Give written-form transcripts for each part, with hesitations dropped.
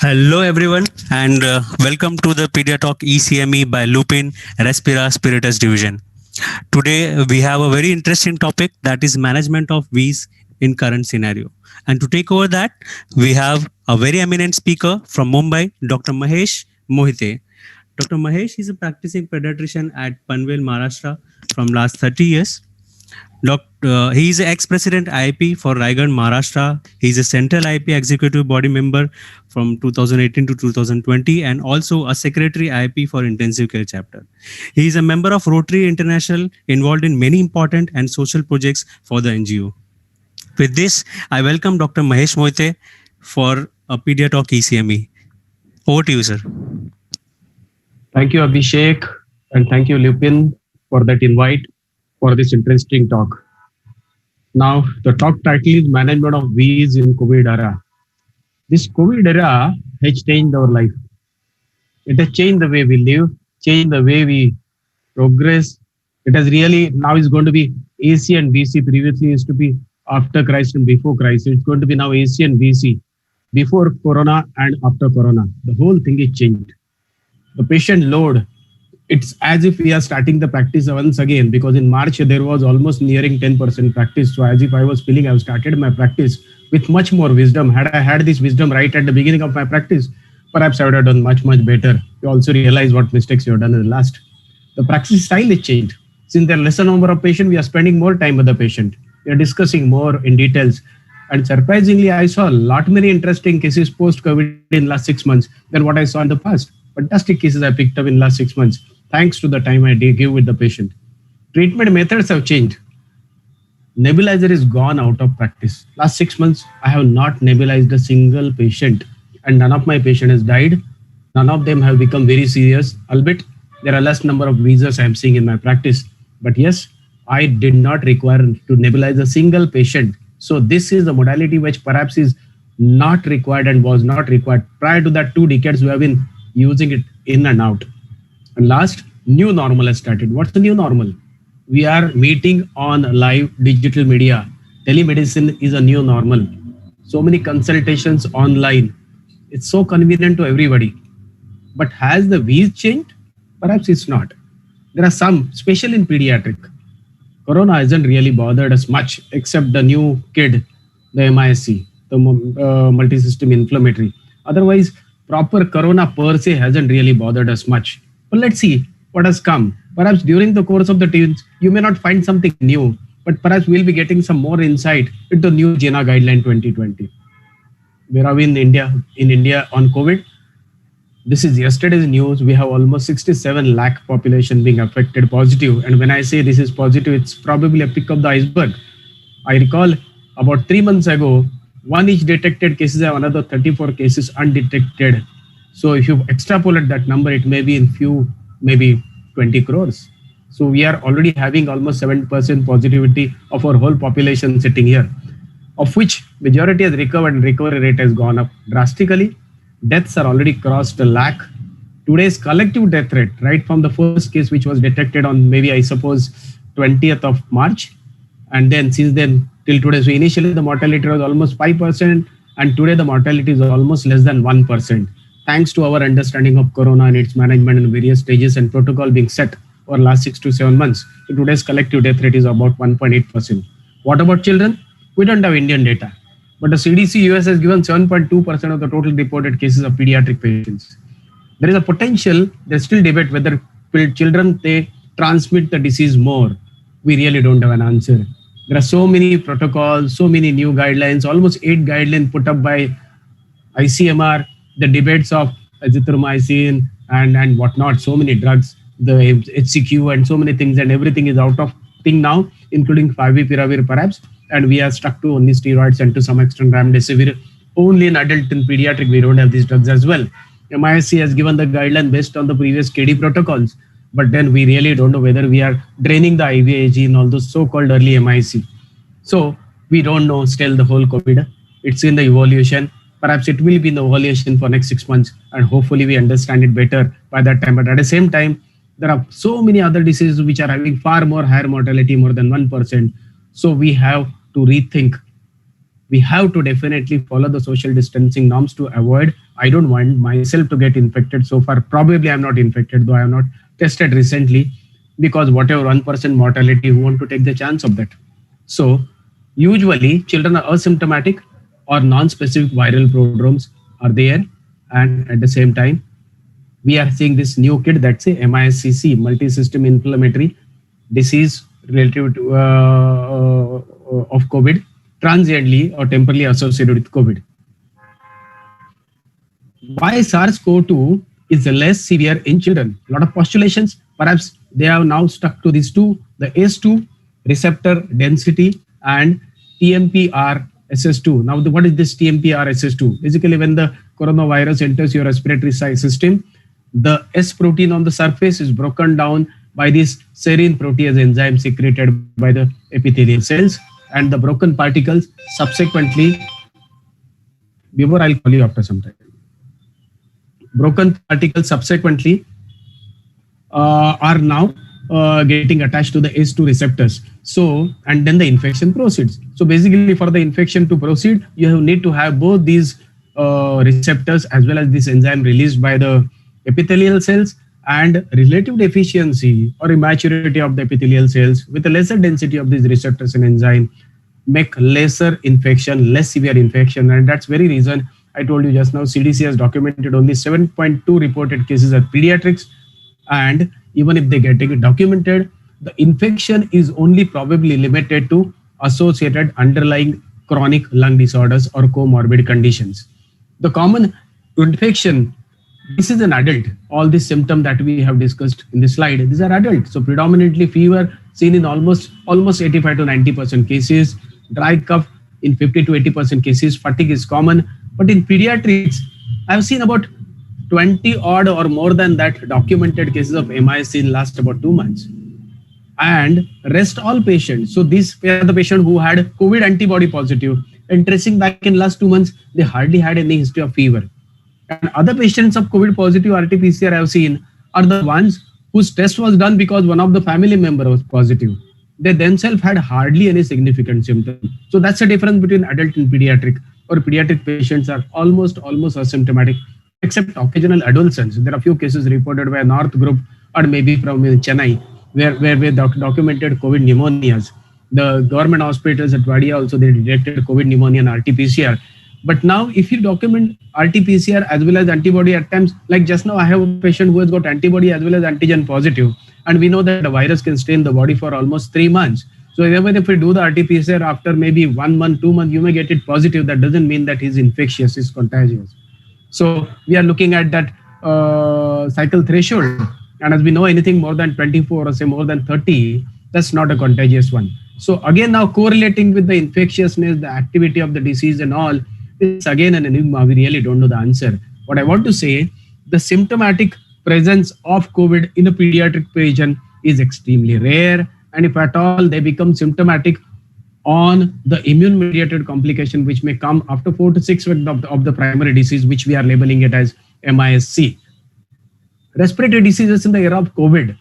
Hello, everyone, and welcome to the Pedia Talk ECME by Lupin Respira Spiritus Division. Today, we have a very interesting topic that is management of Wheeze in current scenario. And to take over that, we have a very eminent speaker from Mumbai, Dr. Mahesh Mohite. Dr. Mahesh is a practicing pediatrician at Panvel, Maharashtra from last 30 years. He is ex-president IIP for Raigad, Maharashtra. He is a central IIP executive body member from 2018 to 2020 and also a secretary IIP for intensive care chapter. He is a member of Rotary International, involved in many important and social projects for the NGO. With this, I welcome Dr. Mahesh Mohite for a Pedia Talk ECME. Over to you, sir. Thank you, Abhishek, and thank you, Lupin, for that invite for this interesting talk. Now, the talk title is Management of Wheeze in COVID era. This COVID era has changed our life. It has changed the way we live, changed the way we progress. It has really, now is going to be AC and BC. Previously used to be after crisis and before crisis. It's going to be now AC and BC, before Corona and after Corona. The whole thing is changed. The patient load, it's as if we are starting the practice once again, because in March there was almost nearing 10% practice. So as if I was feeling I have started my practice with much more wisdom. Had I had this wisdom right at the beginning of my practice, perhaps I would have done much better. You also realize what mistakes you have done in the last. The practice style is changed. Since there are lesser number of patients, we are spending more time with the patient. We are discussing more in details. And surprisingly, I saw a lot many interesting cases post-COVID in last 6 months than what I saw in the past. Fantastic cases I picked up in last 6 months, thanks to the time I give with the patient. Treatment methods have changed. Nebulizer is gone out of practice. Last 6 months, I have not nebulized a single patient, and none of my patients has died. None of them have become very serious, albeit there are less number of wheezers I am seeing in my practice. But yes, I did not require to nebulize a single patient. So this is the modality which perhaps is not required and was not required. Prior to that 2 decades, we have been using it in and out. And last, new normal has started. What's the new normal? We are meeting on live digital media. Telemedicine is a new normal. So many consultations online. It's so convenient to everybody. But has the Wheeze changed? Perhaps it's not. There are some, especially in pediatric. Corona hasn't really bothered us much, except the new kid, the MISC, the multi-system inflammatory. Otherwise, proper Corona per se hasn't really bothered us much. But let's see what has come. Perhaps during the course of the teens, you may not find something new, but perhaps we'll be getting some more insight into new JINA guideline 2020. Where are we in India? In India on COVID? This is yesterday's news. We have almost 67 lakh population being affected positive. And when I say this is positive, it's probably a pick of the iceberg. I recall about 3 months ago, 1 each detected cases have another 34 cases undetected. So if you extrapolate that number, it may be in few, maybe 20 crores. So we are already having almost 7% positivity of our whole population sitting here, of which majority has recovered and recovery rate has gone up drastically. Deaths are already crossed a lakh. Today's collective death rate, right from the first case which was detected on maybe I suppose 20th of March, and then since then till today, so initially the mortality was almost 5%, and today the mortality is almost less than 1%. Thanks to our understanding of Corona and its management in various stages and protocol being set over last 6 to 7 months, so today's collective death rate is about 1.8%. What about children? We don't have Indian data, but the CDC US has given 7.2% of the total reported cases of pediatric patients. There is a potential, there's still debate whether children, they transmit the disease more. We really don't have an answer. There are so many protocols, so many new guidelines, almost 8 guidelines put up by ICMR, the debates of azithromycin and whatnot, so many drugs, the HCQ and so many things, and everything is out of thing now, including favipiravir perhaps, and we are stuck to only steroids and to some extent remdesivir. Only in adult and pediatric, we don't have these drugs as well. MISC has given the guideline based on the previous KD protocols, but then we really don't know whether we are draining the IVIG in all those so-called early MIC. So we don't know still the whole COVID. It's in the evolution. Perhaps it will be in the evolution for next 6 months, and hopefully we understand it better by that time. But at the same time, there are so many other diseases which are having far more higher mortality, more than 1%. So we have to rethink. We have to definitely follow the social distancing norms to avoid I don't want myself to get infected. So far, probably I'm not infected, though I have not tested recently, because whatever 1% mortality, who want to take the chance of that? So usually children are asymptomatic or non-specific viral prodromes are there, and at the same time we are seeing this new kit that's a MISCC, multi-system inflammatory disease related to, of COVID, transiently or temporarily associated with COVID. Why SARS-CoV-2 is less severe in children? A lot of postulations. Perhaps they have now stuck to these two: the ACE2 receptor density and TMPRSS2. Now, what is this TMPRSS2? Basically, when the coronavirus enters your respiratory system, the S protein on the surface is broken down by this serine protease enzyme secreted by the epithelial cells, and the broken particles subsequently, before I'll call you after some time, broken particles subsequently are now getting attached to the ACE2 receptors. So, and then the infection proceeds. So basically, for the infection to proceed, you need to have both these receptors as well as this enzyme released by the epithelial cells, and relative deficiency or immaturity of the epithelial cells with a lesser density of these receptors and enzyme make lesser infection, less severe infection. And that's very reason I told you just now, CDC has documented only 7.2 reported cases at pediatrics. And even if they get it documented, the infection is only probably limited to associated underlying chronic lung disorders or comorbid conditions. The common infection, this is an adult. All these symptoms that we have discussed in this slide, these are adult. So predominantly fever seen in almost 85 to 90% cases, dry cough in 50 to 80% cases, fatigue is common. But in pediatrics, I've seen about 20 odd or more than that documented cases of MIS in last about 2 months. And rest all patients. So these were the patient who had COVID antibody positive, and tracing back in last 2 months, they hardly had any history of fever. And other patients of COVID positive RT-PCR I've seen are the ones whose test was done because one of the family member was positive. They themselves had hardly any significant symptom. So that's the difference between adult and pediatric. Or pediatric patients are almost asymptomatic, except occasional adolescents. There are few cases reported by North Group or maybe from Chennai, where we documented COVID pneumonias. The government hospitals at Vadia also, they detected COVID pneumonia and RT-PCR. But now if you document RT-PCR as well as antibody at times, like just now I have a patient who has got antibody as well as antigen positive, and we know that the virus can stay in the body for almost 3 months. So even if we do the RT-PCR after maybe 1 month, 2 months, you may get it positive. That doesn't mean that he's infectious, he's contagious. So we are looking at that cycle threshold. And as we know, anything more than 24 or say more than 30, that's not a contagious one. So again, now correlating with the infectiousness, the activity of the disease and all, it's again an enigma. We really don't know the answer. What I want to say, the symptomatic presence of COVID in a pediatric patient is extremely rare. And if at all they become symptomatic on the immune mediated complication, which may come after 4 to 6 weeks of the primary disease, which we are labeling it as MISC. Respiratory diseases in the era of COVID,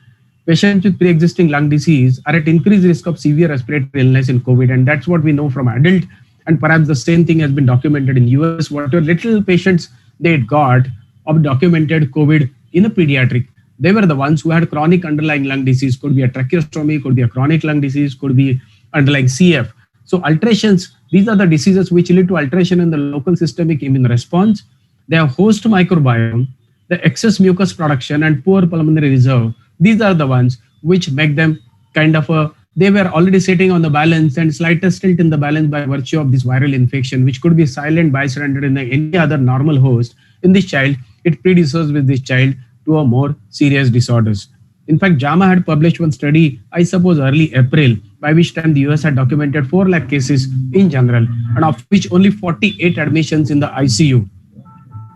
patients with pre-existing lung disease are at increased risk of severe respiratory illness in COVID. And that's what we know from adult. And perhaps the same thing has been documented in US. Whatever little patients they got of documented COVID in a pediatric, they were the ones who had chronic underlying lung disease. Could be a tracheostomy, could be a chronic lung disease, could be underlying CF. So alterations, these are the diseases which lead to alteration in the local systemic immune response. They have host microbiome, the excess mucus production, and poor pulmonary reserve. These are the ones which make them kind of they were already sitting on the balance, and slightest tilt in the balance by virtue of this viral infection, which could be silent bystander in any other normal host. In this child, it predisposed with this child to a more serious disorders. In fact, JAMA had published one study, I suppose early April, by which time the US had documented 4 lakh cases in general, and of which only 48 admissions in the ICU.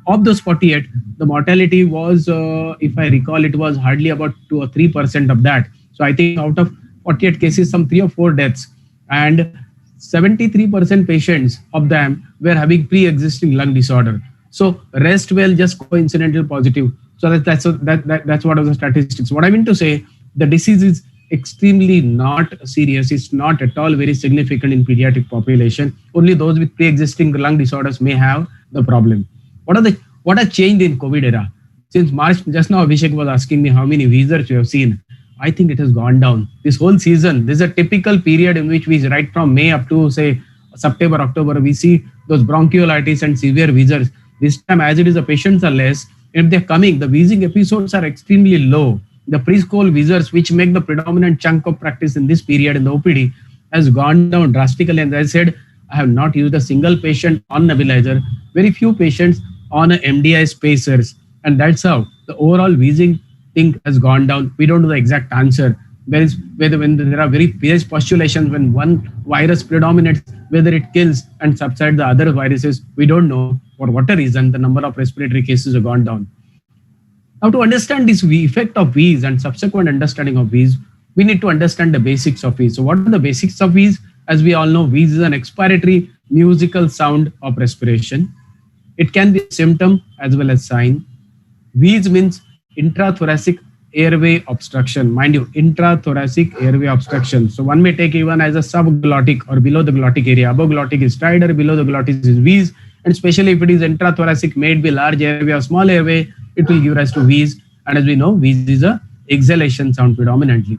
Of those 48, the mortality was, if I recall, it was hardly about 2 or 3% of that. So I think out of 48 cases, some 3 or 4 deaths, and 73% patients of them were having pre-existing lung disorder. So rest well just coincidental positive. So that's what are the statistics. What I mean to say, the disease is extremely not serious. It's not at all very significant in pediatric population. Only those with pre-existing lung disorders may have the problem. What has changed in COVID era? Since March, just now Abhishek was asking me how many Wheezers we have seen. I think it has gone down. This whole season, this is a typical period in which we, right from May up to say September, October, we see those bronchiolitis and severe wheezers. This time, as it is, the patients are less. If they're coming, the wheezing episodes are extremely low. The preschool wheezers, which make the predominant chunk of practice in this period in the OPD, has gone down drastically. And as I said, I have not used a single patient on nebulizer, very few patients on a MDI spacers. And that's how the overall wheezing thing has gone down. We don't know the exact answer. There is whether when there are various postulations when one virus predominates, whether it kills and subsides the other viruses, we don't know for what a reason the number of respiratory cases have gone down. Now, to understand this effect of Wheeze and subsequent understanding of Wheeze, we need to understand the basics of Wheeze. So, what are the basics of Wheeze? As we all know, Wheeze is an expiratory musical sound of respiration. It can be a symptom as well as sign. Wheeze means intrathoracic airway obstruction. Mind you, intrathoracic airway obstruction. So one may take even as a subglottic or below the glottic area. Above glottic is stridor, below the glottis is wheeze. And especially if it is intrathoracic, may it be large airway or small airway, it will give rise to wheeze. And as we know, wheeze is a exhalation sound predominantly.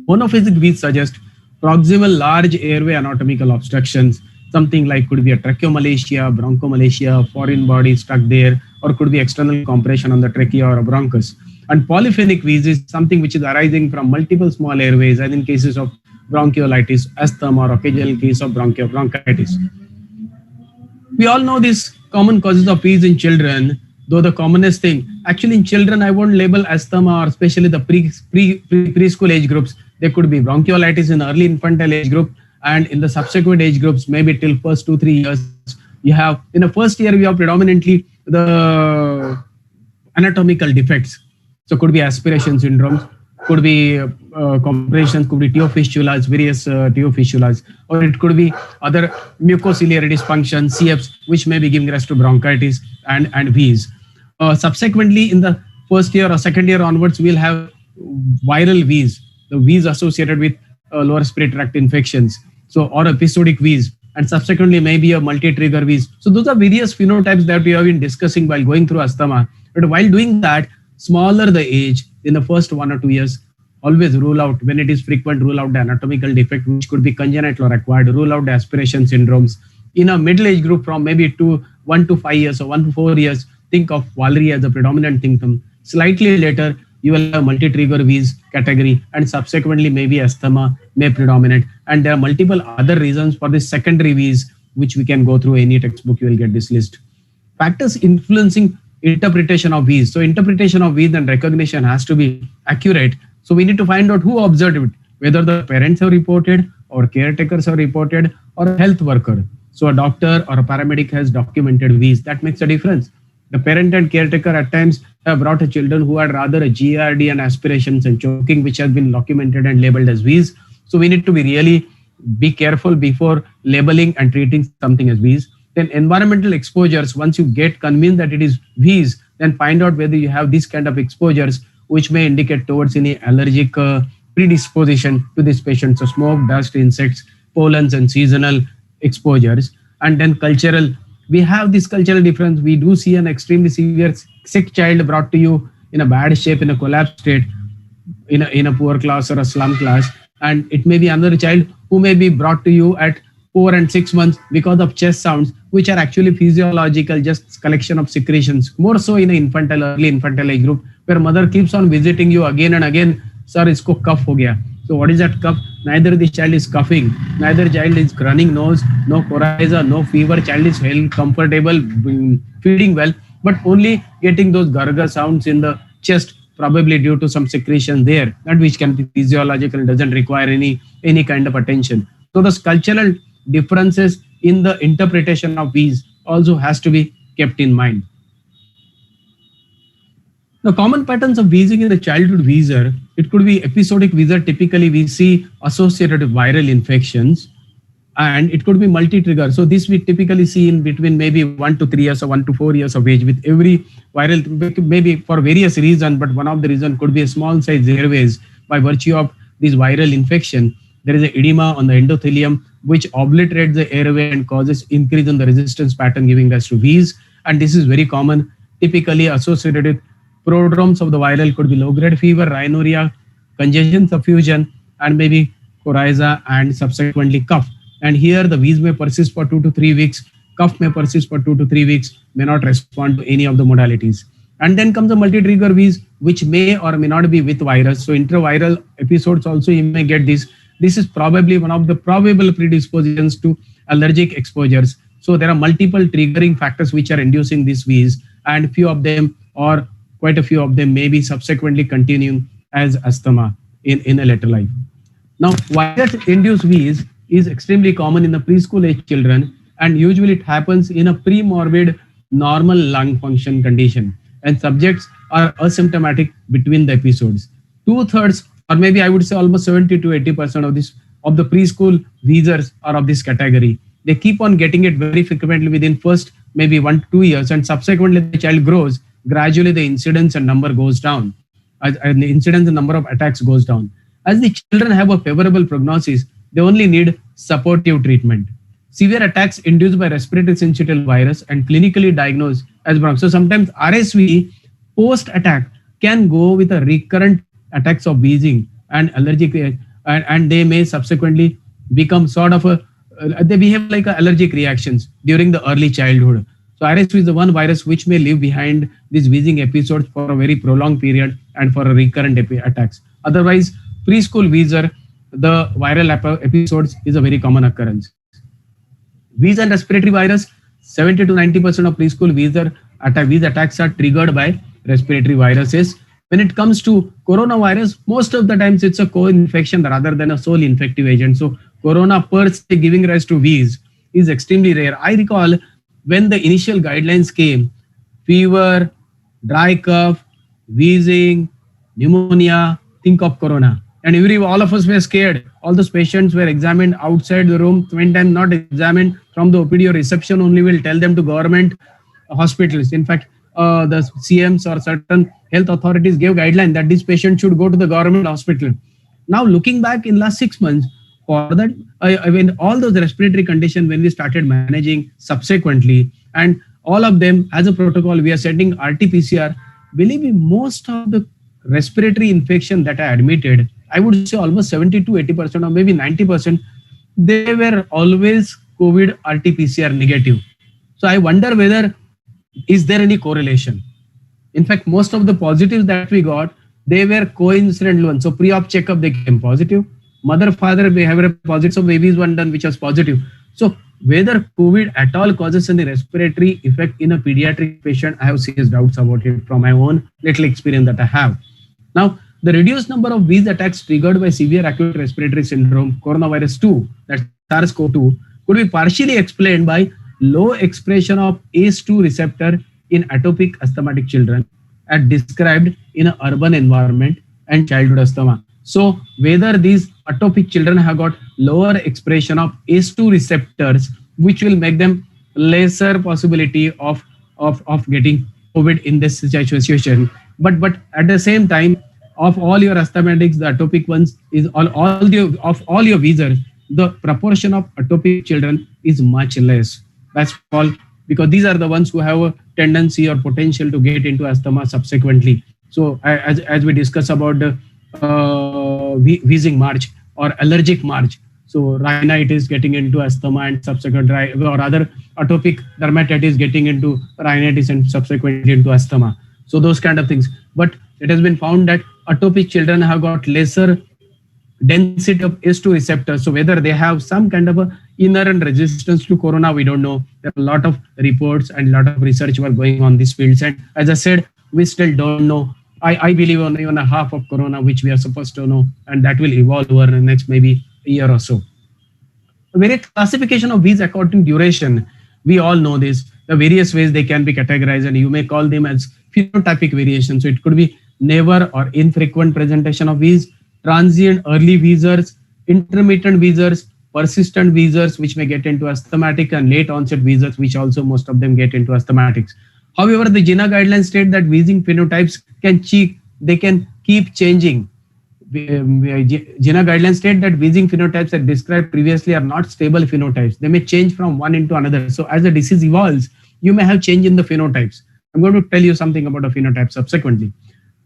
Monophasic wheeze suggests proximal large airway anatomical obstructions. Something like could be a tracheomalacia, bronchomalacia, foreign body stuck there, or could be external compression on the trachea or a bronchus. And polyphonic wheeze is something which is arising from multiple small airways, as in cases of bronchiolitis, asthma, or occasional case of bronchitis. We all know these common causes of wheeze in children, though the commonest thing, actually in children, I won't label asthma or especially the preschool age groups. There could be bronchiolitis in early infantile age group, and in the subsequent age groups, maybe till first 2-3 years, you have in the first year, we have predominantly the anatomical defects. So could be aspiration syndromes, could be compressions, could be teophistulas, various teophistulas, or it could be other mucociliary dysfunction, CFs, which may be giving rise to bronchitis and wheeze. Subsequently, in the first year or second year onwards, we'll have viral wheeze, the wheeze associated with lower respiratory tract infections, so or episodic wheeze, and subsequently maybe a multi-trigger wheeze. So those are various phenotypes that we have been discussing while going through asthma. But while doing that, smaller the age, in the first 1 or 2 years, always rule out, when it is frequent, rule out the anatomical defect, which could be congenital or acquired, rule out the aspiration syndromes. In a middle age group from maybe 1 to 5 years or 1 to 4 years, think of Valerie as a predominant symptom. Slightly later, you will have multi-trigger wheeze category, and subsequently maybe asthma may predominate. And there are multiple other reasons for this secondary wheeze, which we can go through any textbook, you will get this list. Factors influencing interpretation of wheeze. So interpretation of wheeze and recognition has to be accurate. So we need to find out who observed it, whether the parents have reported or caretakers have reported or a health worker. So a doctor or a paramedic has documented wheeze. That makes a difference. The parent and caretaker at times have brought a children who had rather a GRD and aspirations and choking, which has been documented and labeled as wheeze. So we need to be really be careful before labeling and treating something as wheeze. Then environmental exposures, once you get convinced that it is wheeze, then find out whether you have these kind of exposures, which may indicate towards any allergic predisposition to this patient. So smoke, dust, insects, pollens, and seasonal exposures. And then cultural, we have this cultural difference. We do see an extremely severe sick child brought to you in a bad shape, in a collapsed state, in a poor class or a slum class. And it may be another child who may be brought to you at 4 and 6 months because of chest sounds, which are actually physiological, just collection of secretions, more so in an early infantile age group, where mother keeps on visiting you again and again, sir, isko cough ho gaya. So what is that cough? Neither the child is coughing, neither child is running nose, no coryza, no fever, child is well, comfortable, feeding well, but only getting those garga sounds in the chest, probably due to some secretion there, that which can be physiological and doesn't require any kind of attention. So the cultural differences in the interpretation of wheeze also has to be kept in mind. The common patterns of wheezing in the childhood wheezer, it could be episodic wheezer. Typically, we see associated with viral infections, and it could be multi-trigger. So this we typically see in between maybe 1 to 3 years or 1 to 4 years of age with every viral, maybe for various reasons, but one of the reasons could be a small size airways by virtue of this viral infection. There is an edema on the endothelium, which obliterates the airway and causes increase in the resistance pattern, giving rise to wheeze. and this is very common, typically associated with prodromes of the viral could be low-grade fever, rhinorrhea, congestion, suffusion, and maybe coryza and subsequently cough. And here the wheeze may persist for 2 to 3 weeks, cough may persist for 2 to 3 weeks, may not respond to any of the modalities. And then comes the multi-trigger wheeze, which may or may not be with virus. So intraviral episodes also you may get this. This is probably one of the probable predispositions to allergic exposures. So there are multiple triggering factors which are inducing this wheeze, and few of them or quite a few of them may be subsequently continuing as asthma in a later life. Now, virus-induced wheeze is extremely common in the preschool age children, and usually it happens in a pre-morbid normal lung function condition, and subjects are asymptomatic between the episodes. Two-thirds, or maybe I would say almost 70 to 80% of the preschool wheezers are of this category. They keep on getting it very frequently within first maybe 1 to 2 years, and subsequently the child grows. Gradually, the incidence and number goes down. And the incidence and number of attacks goes down. As the children have a favorable prognosis, they only need supportive treatment. Severe attacks induced by respiratory syncytial virus and clinically diagnosed as bronchitis. So sometimes RSV post attack can go with a recurrent attacks of wheezing and allergic, and they may subsequently become sort of a they behave like allergic reactions during the early childhood. So RSV is the one virus which may live behind these wheezing episodes for a very prolonged period and for a recurrent attacks. Otherwise, preschool wheezer, the viral episodes is a very common occurrence. Wheeze and respiratory virus, 70 to 90% of preschool wheeze attacks are triggered by respiratory viruses. When it comes to coronavirus, most of the times it's a co-infection rather than a sole infective agent. So corona per se giving rise to wheeze is extremely rare. I recall when the initial guidelines came, fever, dry cough, wheezing, pneumonia, think of corona. And all of us were scared. All those patients were examined outside the room. When time not examined from the OPD or reception only, will tell them to government hospitals. In fact, the CMs or certain health authorities gave guideline that this patient should go to the government hospital. Now, looking back in last 6 months, for that, when all those respiratory conditions, when we started managing subsequently, and all of them as a protocol, we are sending RT-PCR. Believe me, most of the respiratory infection that I admitted, I would say almost 70 to 80% or maybe 90%, they were always COVID RT-PCR negative. So I wonder whether is there any correlation. In fact, most of the positives that we got, they were coincident ones. So pre-op checkup, they came positive. Mother, father, they have a positive. So babies one done, which was positive. So whether COVID at all causes any respiratory effect in a pediatric patient, I have serious doubts about it from my own little experience that I have. Now, the reduced number of wheeze attacks triggered by severe acute respiratory syndrome, coronavirus 2, that's SARS-CoV-2, could be partially explained by low expression of ACE2 receptor in atopic asthmatic children, as described in an urban environment and childhood asthma. So whether these atopic children have got lower expression of ACE2 receptors, which will make them lesser possibility of getting COVID in this situation. But at the same time, of all your asthmatics, the atopic ones is all your wheezers, the proportion of atopic children is much less. That's all, because these are the ones who have a tendency or potential to get into asthma subsequently. So as we discuss about the wheezing march or allergic march, so rhinitis getting into asthma and subsequent or other atopic dermatitis getting into rhinitis and subsequently into asthma. So those kind of things. But it has been found that atopic children have got lesser density of ACE2 receptors. So whether they have some kind of a inherent resistance to corona, we don't know. There are a lot of reports and a lot of research work going on these fields. And as I said, we still don't know. I believe on even a half of corona, which we are supposed to know, and that will evolve over the next maybe a year or so. The various classification of these according to duration, we all know this. The various ways they can be categorized, and you may call them as phenotypic variation. So it could be never or infrequent presentation of wheeze, transient early wheezers, intermittent wheezers, persistent wheezers, which may get into asthmatic, and late onset wheezers, which also most of them get into asthmatics. However, the JINA guidelines state that wheezing phenotypes can keep changing. JINA guidelines state that wheezing phenotypes that described previously are not stable phenotypes. They may change from one into another. So as the disease evolves, you may have change in the phenotypes. I'm going to tell you something about the phenotype subsequently.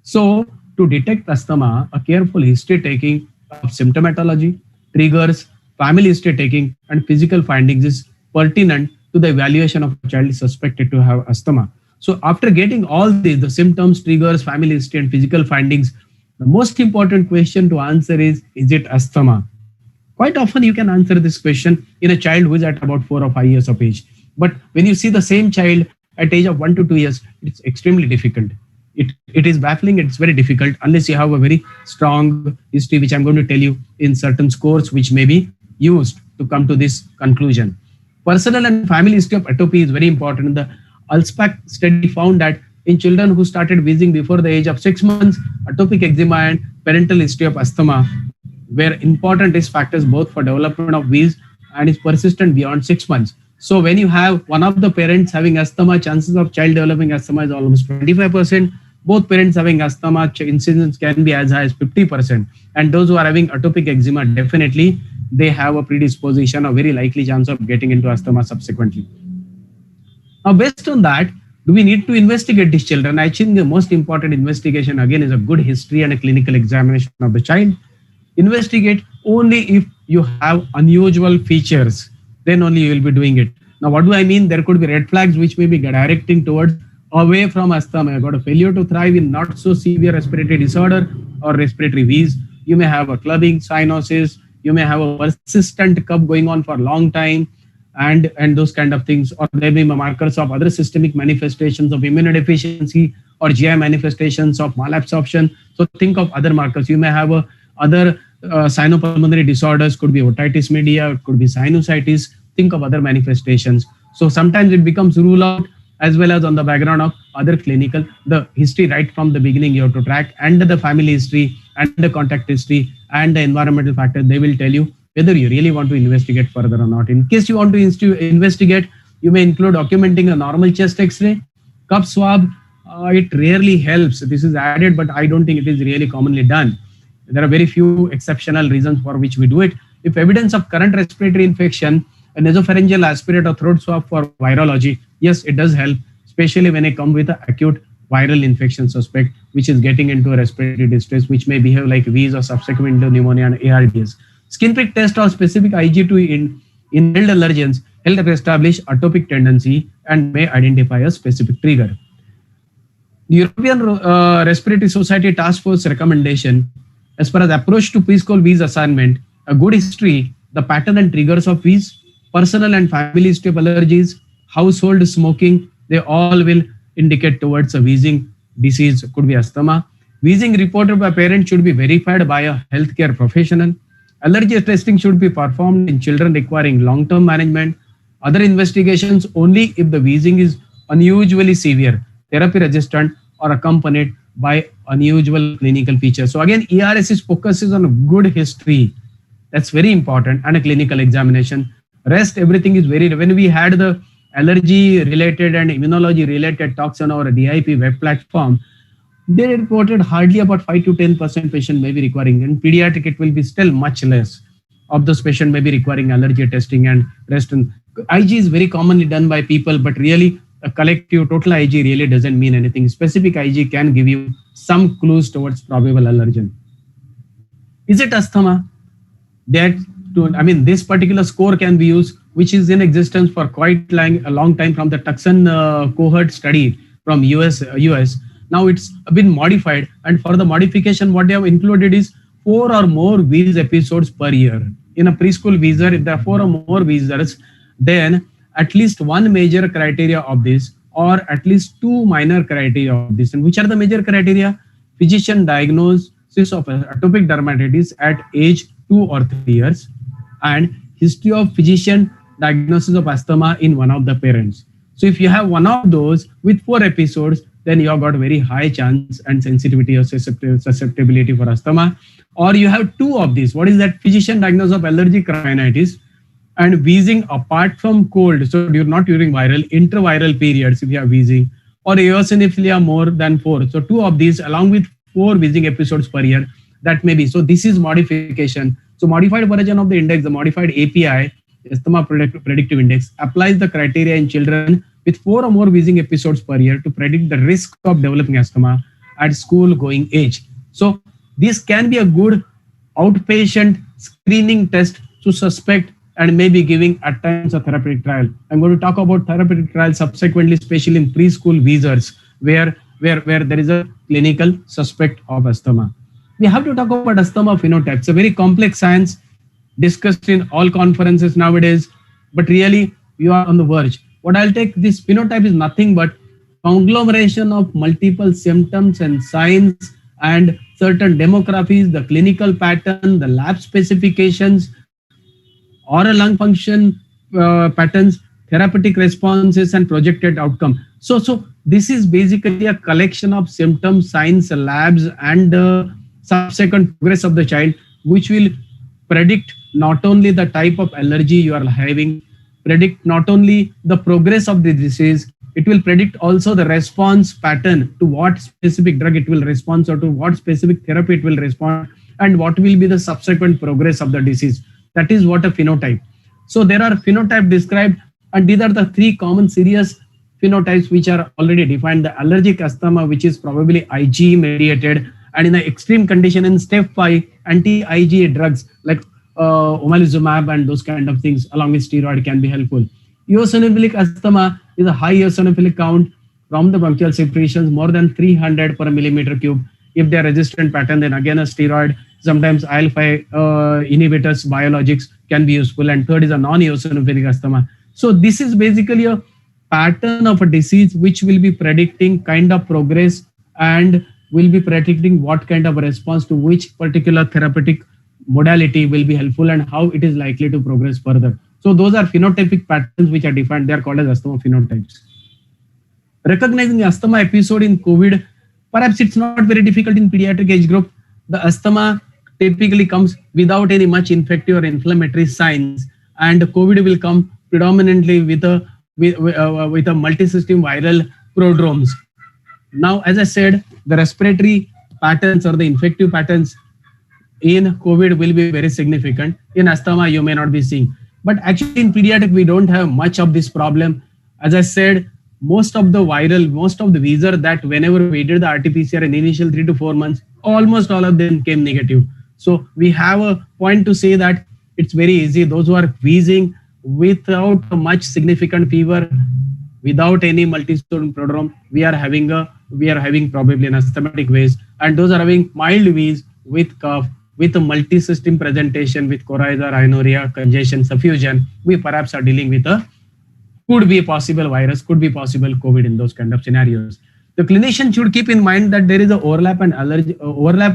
So, to detect asthma, a careful history taking of symptomatology, triggers, family history taking, and physical findings is pertinent to the evaluation of a child suspected to have asthma. So, after getting all these, the symptoms, triggers, family history, and physical findings, the most important question to answer is it asthma? Quite often you can answer this question in a child who is at about 4 or 5 years of age. But when you see the same child at age of 1 to 2 years, it's extremely difficult. It is baffling. It's very difficult unless you have a very strong history, which I'm going to tell you in certain scores, which may be used to come to this conclusion. Personal and family history of atopy is very important. The Alspach study found that in children who started wheezing before the age of 6 months, atopic eczema and parental history of asthma were important risk factors both for development of wheeze and is persistent beyond 6 months. So when you have one of the parents having asthma, chances of child developing asthma is almost 25%. Both parents having asthma, incidence can be as high as 50%. And those who are having atopic eczema, definitely they have a predisposition, a very likely chance of getting into asthma subsequently. Now, based on that, do we need to investigate these children? I think the most important investigation again is a good history and a clinical examination of the child. Investigate only if you have unusual features, then only you will be doing it. Now, what do I mean? There could be red flags which may be directing towards away from asthma. You got a failure to thrive in not so severe respiratory disorder or respiratory wheeze. You may have a clubbing cyanosis. You may have a persistent cough going on for a long time, and those kind of things. Or there may be markers of other systemic manifestations of immunodeficiency or GI manifestations of malabsorption. So think of other markers. You may have a other sinopulmonary disorders, could be otitis media, it could be sinusitis. Think of other manifestations. So sometimes it becomes rule out, as well as on the background of other clinical, the history right from the beginning you have to track, and the family history and the contact history and the environmental factors. They will tell you whether you really want to investigate further or not. In case you want to investigate, you may include documenting a normal chest X-ray, cup swab. It rarely helps. This is added, but I don't think it is really commonly done. There are very few exceptional reasons for which we do it. If evidence of current respiratory infection, a nasopharyngeal aspirate or throat swab for virology, yes, it does help, especially when it comes with an acute viral infection suspect, which is getting into a respiratory distress, which may behave like wheeze or subsequent to pneumonia and ARDS. Skin prick test or specific IG to inhaled allergens help establish atopic tendency and may identify a specific trigger. The European Respiratory Society Task Force recommendation as far as approach to preschool wheeze assignment, a good history, the pattern and triggers of wheeze, personal and family history of allergies, household smoking, they all will indicate towards a wheezing disease, could be asthma. Wheezing reported by parents should be verified by a healthcare professional. Allergy testing should be performed in children requiring long-term management. Other investigations only if the wheezing is unusually severe, therapy resistant, or accompanied by unusual clinical features. So again, ERS focuses on a good history. That's very important, and a clinical examination. Rest, everything is very, when we had the allergy related and immunology related talks on our DIP web platform, they reported hardly about 5 to 10% patient may be requiring. In pediatric, it will be still much less of those patients may be requiring allergy testing and rest. And IG is very commonly done by people, but really a collective total IG really doesn't mean anything. Specific IG can give you some clues towards probable allergen. Is it asthma? That this particular score can be used, which is in existence for quite a long time from the Tucson cohort study from US. Now it's been modified, and for the modification, what they have included is 4 or more wheeze episodes per year. In a preschool wheezer, if there are 4 or more wheezers, then at least one major criteria of this, or at least 2 minor criteria of this. And which are the major criteria? Physician diagnosis of atopic dermatitis at age 2 or 3 years, and history of physician diagnosis of asthma in one of the parents. So if you have one of those with 4 episodes, then you have got very high chance and sensitivity or susceptibility for asthma. Or you have 2 of these. What is that? Physician diagnosis of allergic rhinitis and wheezing apart from cold. So you're not during viral, interviral periods if you have wheezing, or eosinophilia more than 4. So 2 of these along with 4 wheezing episodes per year, that may be. So this is modification. So modified version of the index, the modified API, Asthma Predictive Index, applies the criteria in children with 4 or more wheezing episodes per year to predict the risk of developing asthma at school going age. So this can be a good outpatient screening test to suspect and maybe giving at times a therapeutic trial. I'm going to talk about therapeutic trials subsequently, especially in preschool wheezers, where there is a clinical suspect of asthma. We have to talk about asthma phenotype. It's a very complex science discussed in all conferences nowadays, but really you are on the verge. What I'll take, this phenotype is nothing but conglomeration of multiple symptoms and signs and certain demographies, the clinical pattern, the lab specifications, oral lung function patterns, therapeutic responses, and projected outcome. So this is basically a collection of symptoms, signs, labs, and subsequent progress of the child, which will predict not only the type of allergy you are having, predict not only the progress of the disease, it will predict also the response pattern to what specific drug it will respond or to what specific therapy it will respond, and what will be the subsequent progress of the disease. That is what a phenotype. So there are phenotype described, and these are the three common serious phenotypes which are already defined. The allergic asthma, which is probably IgE mediated, and in the extreme condition in step 5, anti-IgA drugs like omalizumab and those kind of things along with steroid can be helpful. Eosinophilic asthma is a high eosinophilic count from the bronchial secretions more than 300 per millimeter cube. If they are resistant pattern, then again a steroid, sometimes IL-5 inhibitors, biologics can be useful. And third is a non-eosinophilic asthma. So this is basically a pattern of a disease which will be predicting kind of progress and will be predicting what kind of a response to which particular therapeutic modality will be helpful and how it is likely to progress further. So those are phenotypic patterns which are defined. They are called as asthma phenotypes. Recognizing asthma episode in COVID, perhaps it's not very difficult in pediatric age group. The asthma typically comes without any much infective or inflammatory signs, and COVID will come predominantly with a multi-system viral prodromes. Now, as I said, the respiratory patterns or the infective patterns in COVID will be very significant. In asthma, you may not be seeing. But actually, in pediatric, we don't have much of this problem. As I said, most of the visa that whenever we did the RT-PCR in initial 3 to 4 months, almost all of them came negative. So we have a point to say that it's very easy. Those who are wheezing without much significant fever, without any multi-zone prodrome, we are having probably an asthmatic wheeze, and those are having mild wheeze with cough, with a multi-system presentation with coryza, rhinorrhea, congestion, suffusion. We perhaps are dealing with a could be a possible virus, could be possible COVID in those kind of scenarios. The clinician should keep in mind that there is an overlap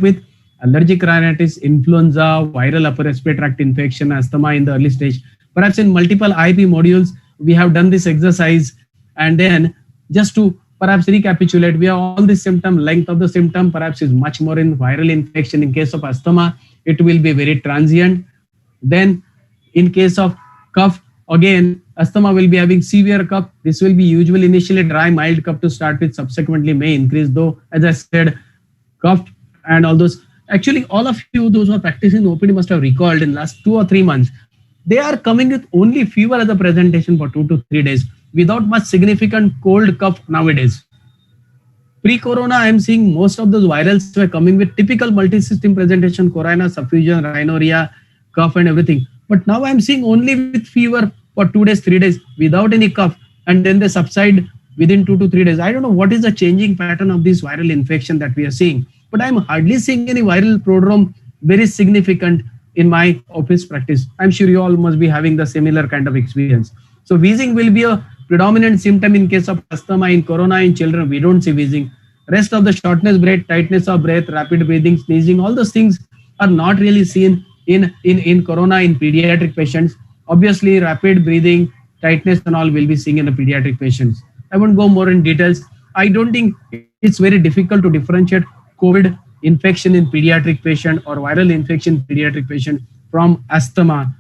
with allergic rhinitis, influenza, viral upper respiratory tract infection, asthma in the early stage. Perhaps in multiple IP modules, we have done this exercise, and then just to perhaps recapitulate, we have all the symptom, length of the symptom perhaps is much more in viral infection. In case of asthma, it will be very transient. Then in case of cough, again, asthma will be having severe cough. This will be usually initially dry, mild cough to start with, subsequently may increase, though, as I said, cough and all those. Actually, all of you, those who are practicing OPD must have recalled in last 2 or 3 months, they are coming with only fever as a presentation for 2 to 3 days without much significant cold cough nowadays. Pre-corona, I am seeing most of those virals were coming with typical multi-system presentation, corona, suffusion, rhinorrhea, cough and everything. But now I am seeing only with fever for 2 days, 3 days without any cough, and then they subside within 2 to 3 days. I don't know what is the changing pattern of this viral infection that we are seeing, but I'm hardly seeing any viral prodrome very significant in my office practice. I'm sure you all must be having the similar kind of experience. So wheezing will be a predominant symptom in case of asthma. In corona in children, we don't see wheezing. Rest of the shortness breath, tightness of breath, rapid breathing, sneezing, all those things are not really seen in corona in pediatric patients. Obviously, rapid breathing, tightness and all will be seen in the pediatric patients. I won't go more in details. I don't think it's very difficult to differentiate COVID infection in pediatric patient or viral infection in pediatric patient from asthma,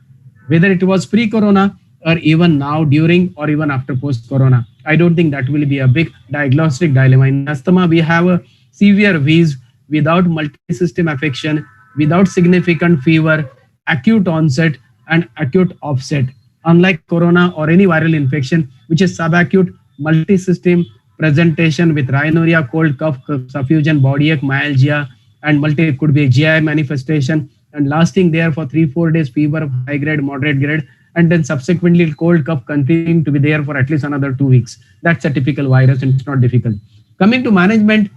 whether it was pre-corona or even now during or even after post-corona. I don't think that will be a big diagnostic dilemma. In asthma, we have a severe wheeze without multi-system affection, without significant fever, acute onset and acute offset. unlike corona or any viral infection, which is subacute, multi-system presentation with rhinorrhea, cold, cough, suffusion, body ache, myalgia, and multi could be a GI manifestation and lasting there for 3-4 days, fever of high grade, moderate grade, and then subsequently cold cough continuing to be there for at least another 2 weeks. That's a typical virus and it's not difficult. Coming to management,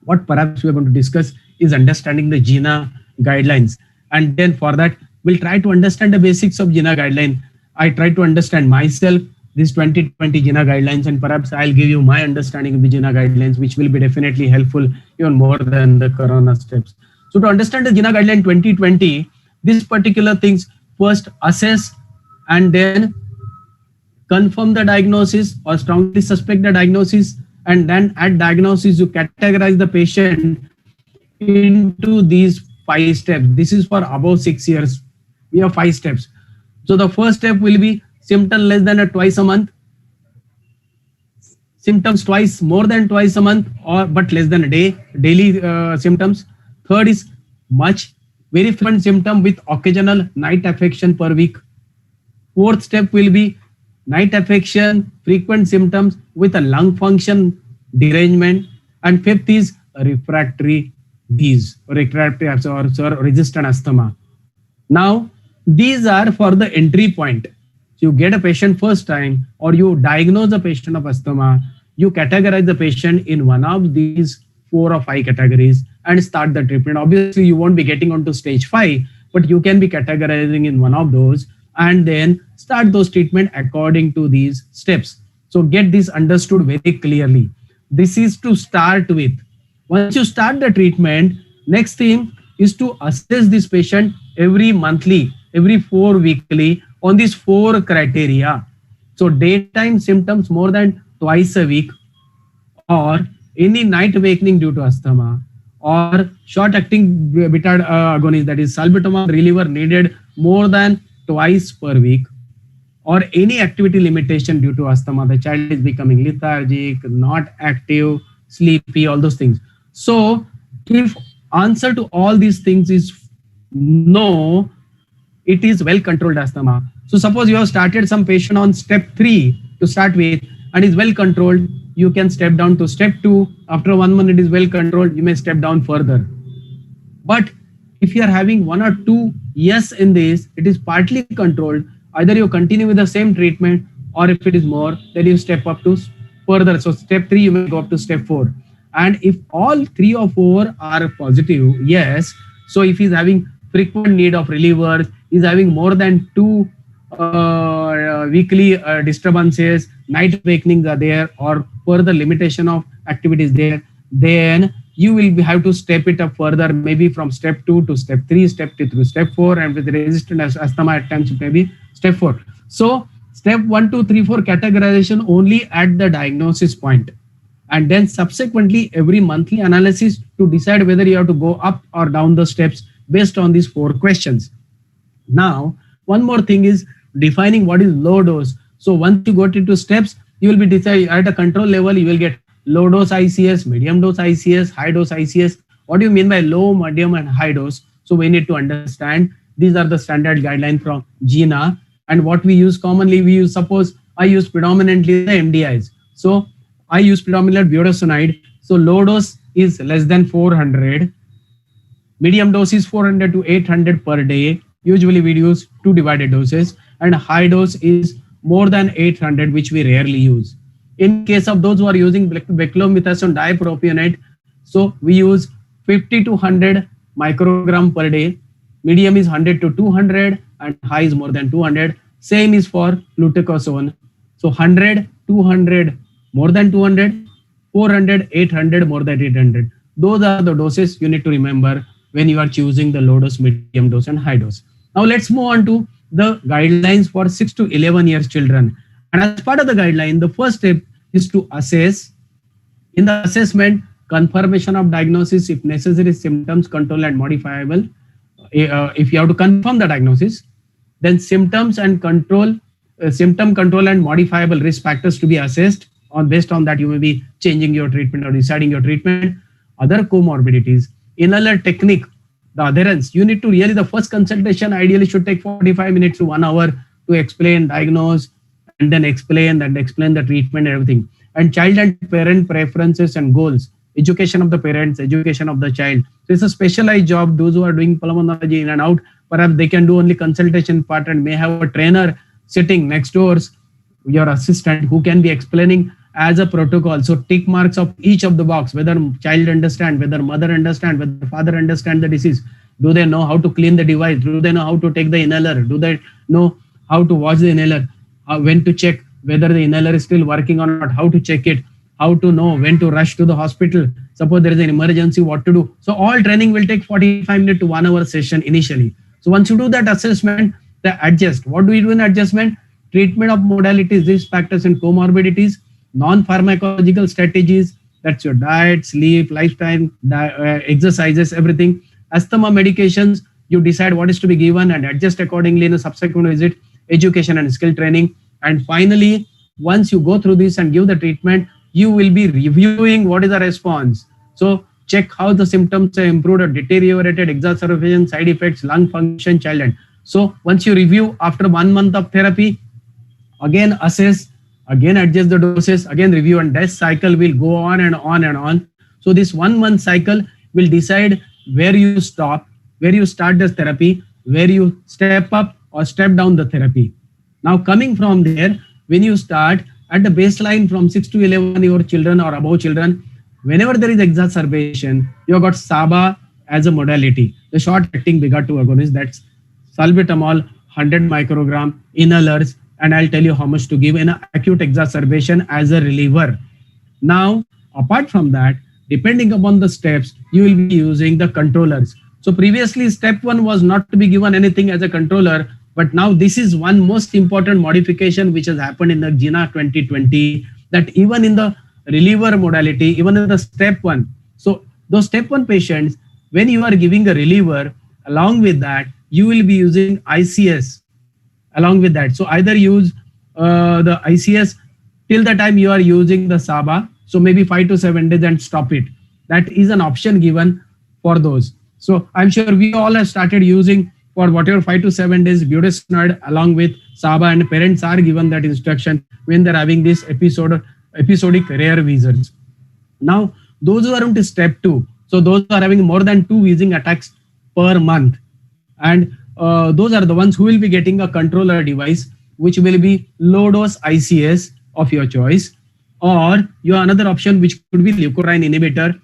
what perhaps we're going to discuss is understanding the GINA guidelines. And then for that, we'll try to understand the basics of GINA guideline. I try to understand myself, these 2020 GINA guidelines, and perhaps I'll give you my understanding of the GINA guidelines, which will be definitely helpful even more than the corona steps. So to understand the GINA guideline 2020, these particular things first assess and then confirm the diagnosis or strongly suspect the diagnosis, and then at diagnosis you categorize the patient into these 5 steps. This is for above 6 years. We have 5 steps. So the first step will be symptom less than a twice a month, symptoms twice more than twice a month or but less than a day, daily symptoms. Third is much very frequent symptom with occasional night affection per week. Fourth step will be night affection, frequent symptoms with a lung function derangement. And fifth is refractory Wheeze, refractory or resistant asthma. Now, these are for the entry point. So you get a patient first time or you diagnose a patient of asthma, you categorize the patient in one of these 4 or 5 categories and start the treatment. Obviously, you won't be getting onto stage 5, but you can be categorizing in one of those and then start those treatment according to these steps. So get this understood very clearly. This is to start with. Once you start the treatment, next thing is to assess this patient every monthly, every 4 weekly on these 4 criteria. So daytime symptoms more than twice a week, or any night awakening due to asthma, or short-acting beta agonist, that is salbutamol reliever needed more than twice per week, or any activity limitation due to asthma. The child is becoming lethargic, not active, sleepy, all those things. So if answer to all these things is no, it is well controlled asthma. So suppose you have started some patient on step 3 to start with and is well controlled, you can step down to step 2. After 1 month it is well controlled, you may step down further. But if you are having 1 or 2 yes in this, it is partly controlled. Either you continue with the same treatment, or if it is more, then you step up to further. So step 3, you may go up to step 4. And if all 3 or 4 are positive, yes. So if he's having frequent need of relievers, he's having more than 2 weekly disturbances, night awakenings are there, or further limitation of activities there, then you will have to step it up further, maybe from step 2 to step 3, step 2 to step 4, and with resistant asthma at times maybe step 4. So step 1, 2, 3, 4 categorization only at the diagnosis point, and then subsequently every monthly analysis to decide whether you have to go up or down the steps based on these 4 questions. Now, one more thing is defining what is low dose. So once you got into steps, you will be deciding at a control level, you will get low dose ICS, medium dose ICS, high dose ICS. What do you mean by low, medium, and high dose? So we need to understand these are the standard guidelines from GINA, and what we use commonly, we use, suppose I use predominantly the MDIs. So I use predominantly budesonide. So low dose is less than 400. Medium dose is 400 to 800 per day. Usually we use 2 divided doses, and high dose is more than 800, which we rarely use. In case of those who are using beclomethasone dipropionate, so we use 50 to 100 microgram per day. Medium is 100 to 200, and high is more than 200. Same is for fluticasone. So 100, 200, more than 200, 400, 800, more than 800. Those are the doses you need to remember when you are choosing the low dose, medium dose, and high dose. Now let's move on to the guidelines for 6 to 11 years children. And as part of the guideline, the first step is to assess. In the assessment, confirmation of diagnosis, if necessary, symptoms control and modifiable. If you have to confirm the diagnosis, then symptoms and control, symptom control and modifiable risk factors to be assessed. On based on that, you may be changing your treatment or deciding your treatment. Other comorbidities, inhaler technique, the adherence. You need to really, the first consultation ideally should take 45 minutes to 1 hour to explain, diagnose, and then explain the treatment and everything. And child and parent preferences and goals, education of the parents, education of the child. So it's a specialized job. Those who are doing pulmonology in and out, perhaps they can do only consultation part and may have a trainer sitting next doors, your assistant, who can be explaining as a protocol. So tick marks of each of the box, whether child understand, whether mother understand, whether father understand the disease. Do they know how to clean the device? Do they know how to take the inhaler? Do they know how to watch the inhaler? When to check whether the inhaler is still working or not? How to check it? How to know when to rush to the hospital? Suppose there is an emergency, what to do? So all training will take 45 minutes to 1 hour session initially. So once you do that assessment, the adjust. What do we do in adjustment? Treatment of modalities, risk factors and comorbidities, non-pharmacological strategies, that's your diet, sleep, lifestyle, exercises, everything. Asthma medications, you decide what is to be given and adjust accordingly in a subsequent visit, education and skill training. And finally, once you go through this and give the treatment, you will be reviewing what is the response. So check how the symptoms are improved or deteriorated, exacerbation, side effects, lung function, child end. So once you review after 1 month of therapy, again assess, again adjust the doses, again review, and this cycle will go on and on and on. So this 1 month cycle will decide where you stop, where you start this therapy, where you step up or step down the therapy. Now coming from there, when you start at the baseline from 6 to 11 year children or above children, whenever there is exacerbation, you have got SABA as a modality, the short acting beta 2 agonist, that's salbutamol 100 microgram inhalers, and I'll tell you how much to give in an acute exacerbation as a reliever. Now, apart from that, depending upon the steps, you will be using the controllers. So previously, step 1 was not to be given anything as a controller, but now this is one most important modification which has happened in the GINA 2020, that even in the reliever modality, even in the step 1, so those step 1 patients, when you are giving a reliever, along with that, you will be using ICS along with that. So either use the ICS till the time you are using the SABA, so maybe 5 to 7 days and stop it. That is an option given for those. So I'm sure we all have started using for whatever 5 to 7 days budesonide along with SABA, and parents are given that instruction when they're having this episodic rare wheezers. Now, those who are into step 2, so those who are having more than 2 wheezing attacks per month, and those are the ones who will be getting a controller device, which will be low dose ICS of your choice, or you have another option which could be leukorine inhibitor,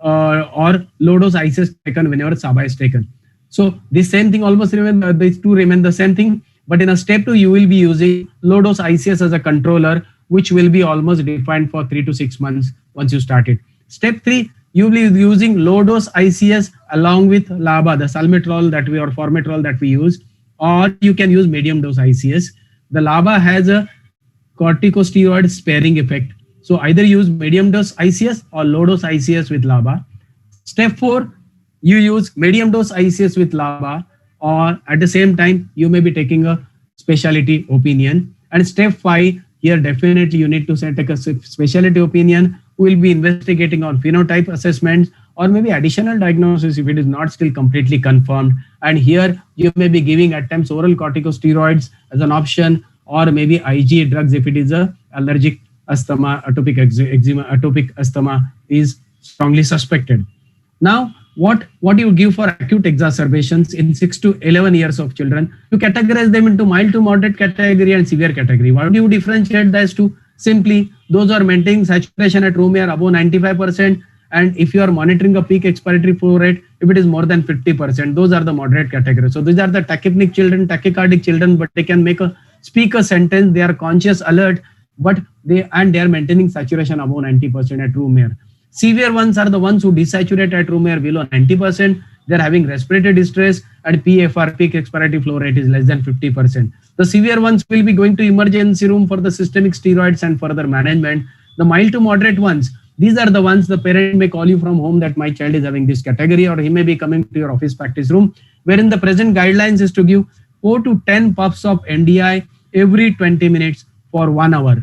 or low dose ICS taken whenever SABA is taken. So the same thing almost remain, these two remain the same thing, but in a step 2 you will be using low dose ICS as a controller, which will be almost defined for 3 to 6 months once you start it. Step 3, you will be using low dose ICS along with LABA, the salmeterol that we or formoterol that we use, or you can use medium dose ICS. The LABA has a corticosteroid sparing effect. So either use medium dose ICS or low dose ICS with LABA. Step 4, you use medium dose ICS with LABA, or at the same time, you may be taking a specialty opinion. And step 5, here definitely you need to take a specialty opinion who will be investigating on phenotype assessments or maybe additional diagnosis if it is not still completely confirmed. And here you may be giving at times oral corticosteroids as an option, or maybe IG drugs if it is a allergic asthma, atopic eczema, atopic asthma is strongly suspected. Now, what you give for acute exacerbations in 6 to 11 years of children, you categorize them into mild to moderate category and severe category. Why do you differentiate those two? Simply, those are maintaining saturation at room air above 95%, and if you are monitoring a peak expiratory flow rate, if it is more than 50%, those are the moderate category. So these are the tachypneic children, tachycardic children, but they can speak a sentence, they are conscious, alert, but they are maintaining saturation above 90% at room air. Severe ones are the ones who desaturate at room air below 90%. They're having respiratory distress, and PFR, peak expiratory flow rate, is less than 50%. The severe ones will be going to emergency room for the systemic steroids and further management. The mild to moderate ones, these are the ones the parent may call you from home that my child is having this category, or he may be coming to your office practice room, wherein the present guidelines is to give 4 to 10 puffs of NDI every 20 minutes for 1 hour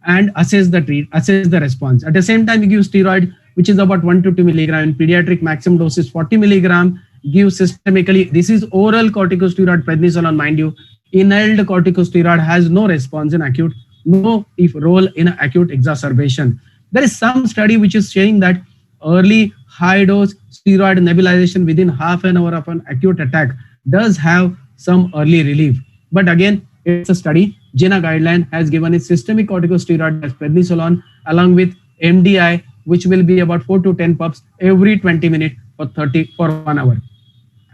and assess the response. At the same time, you give steroid, which is about 1 to 2 milligram. In pediatric, maximum dose is 40 milligram. Give systemically. This is oral corticosteroid prednisolone, mind you. inhaled corticosteroid has no response in acute, no if role in acute exacerbation. There is some study which is saying that early high dose steroid nebulization within half an hour of an acute attack does have some early relief. But again, it's a study. JINA guideline has given a systemic corticosteroid as prednisolone along with MDI, which will be about 4 to 10 puffs every 20 minutes for 30 for 1 hour.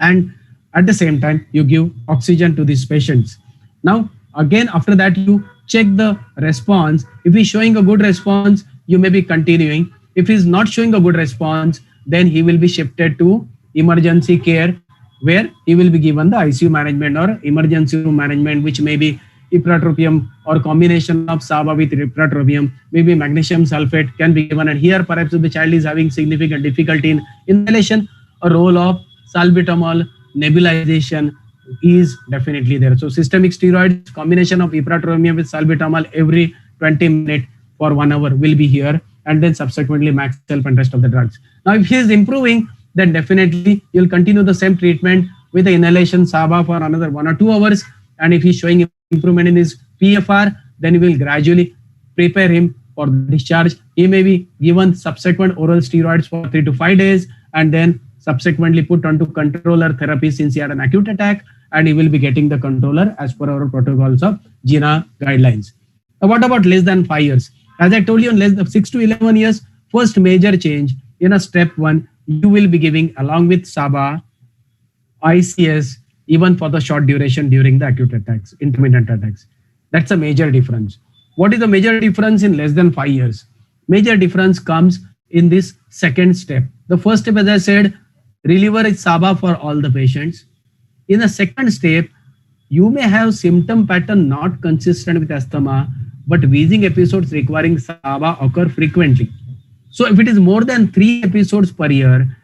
And at the same time you give oxygen to these patients. Now again after that you check the response. If he's showing a good response, you may be continuing. If he's not showing a good response, then he will be shifted to emergency care, where he will be given the ICU management or emergency room management, which may be ipratropium or combination of SABA with ipratropium, maybe magnesium sulfate can be given. And here perhaps if the child is having significant difficulty in inhalation, a role of salbutamol nebulization is definitely there. So systemic steroids, combination of ipratropium with salbutamol every 20 minutes for 1 hour will be here, and then subsequently max self and rest of the drugs. Now if he is improving, then definitely you'll continue the same treatment with the inhalation SABA for another 1 or 2 hours. And if he's showing improvement in his PFR, then you will gradually prepare him for the discharge. He may be given subsequent oral steroids for 3 to 5 days, and then subsequently put onto controller therapy since he had an acute attack, and he will be getting the controller as per our protocols of JINA guidelines. Now, what about less than 5 years? As I told you, in less than 6 to 11 years, first major change in a step one, you will be giving along with SABA, ICS, even for the short duration during the acute attacks, intermittent attacks. That's a major difference. What is the major difference in less than 5 years? Major difference comes in this second step. The first step, as I said, reliever is SABA for all the patients. In the second step, you may have symptom pattern not consistent with asthma, but wheezing episodes requiring SABA occur frequently. So if it is more than 3 episodes per year,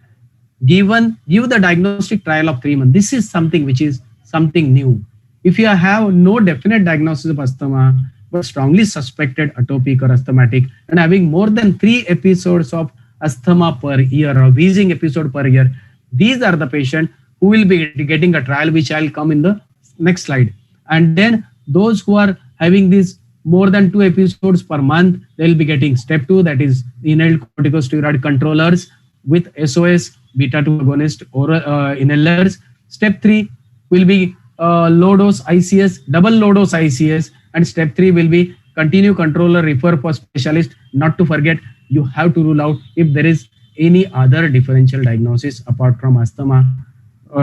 give the diagnostic trial of 3 months. This is something which is something new. If you have no definite diagnosis of asthma, but strongly suspected atopic or asthmatic, and having more than 3 episodes of asthma per year or wheezing episode per year, these are the patient who will be getting a trial, which I'll come in the next slide. And then those who are having these more than 2 episodes per month, they'll be getting step 2, that is inhaled corticosteroid controllers with SOS beta 2 agonist or inhalers. Step 3 will be low dose ICS, double low dose ICS, and step 3 will be continue controller, refer for specialist. Not to forget, you have to rule out if there is any other differential diagnosis apart from asthma.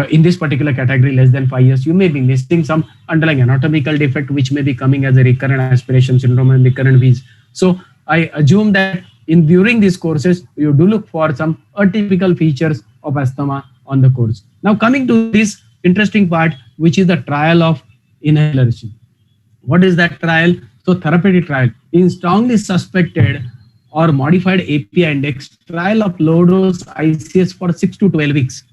In this particular category, less than 5 years, you may be missing some underlying anatomical defect, which may be coming as a recurrent aspiration syndrome and recurrent wheeze. So I assume that in during these courses, you do look for some atypical features of asthma on the course. Now coming to this interesting part, which is the trial of inhalers. What is that trial? So therapeutic trial in strongly suspected or modified API index, trial of low dose ICS for 6 to 12 weeks.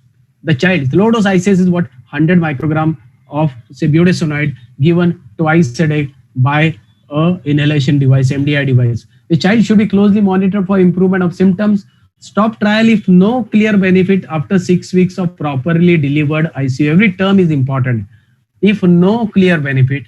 The child, low dose ICS is what? 100 microgram of say budesonide given twice a day by a inhalation device, MDI device. The child should be closely monitored for improvement of symptoms. Stop trial if no clear benefit after 6 weeks of properly delivered ICU. Every term is important. If no clear benefit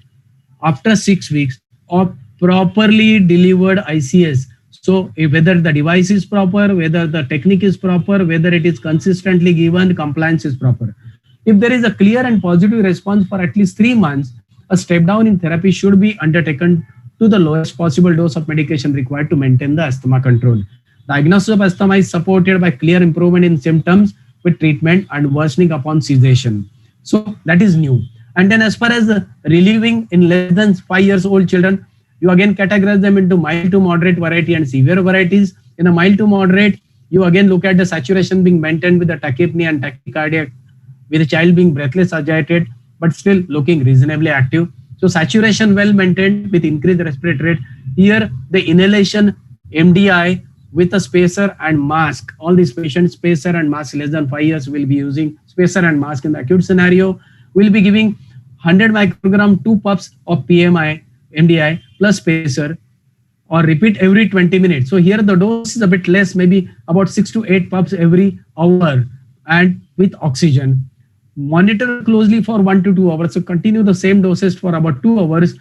after 6 weeks of properly delivered ICS, so whether the device is proper, whether the technique is proper, whether it is consistently given, compliance is proper. If there is a clear and positive response for at least 3 months, a step down in therapy should be undertaken to the lowest possible dose of medication required to maintain the asthma control. Diagnosis of asthma is supported by clear improvement in symptoms with treatment and worsening upon cessation. So that is new. And then as far as relieving in less than 5 years old children, you again categorize them into mild to moderate variety and severe varieties. In a mild to moderate, you again look at the saturation being maintained with the tachypnea and tachycardia, with the child being breathless, agitated, but still looking reasonably active. So saturation well maintained with increased respiratory rate. Here, the inhalation MDI with a spacer and mask. All these patients, spacer and mask less than 5 years, will be using spacer and mask in the acute scenario. We'll be giving 100 microgram 2 puffs of PMI, MDI plus spacer, or repeat every 20 minutes. So here the dose is a bit less, maybe about 6 to 8 puffs every hour, and with oxygen. Monitor closely for 1 to 2 hours. So continue the same doses for about 2 hours.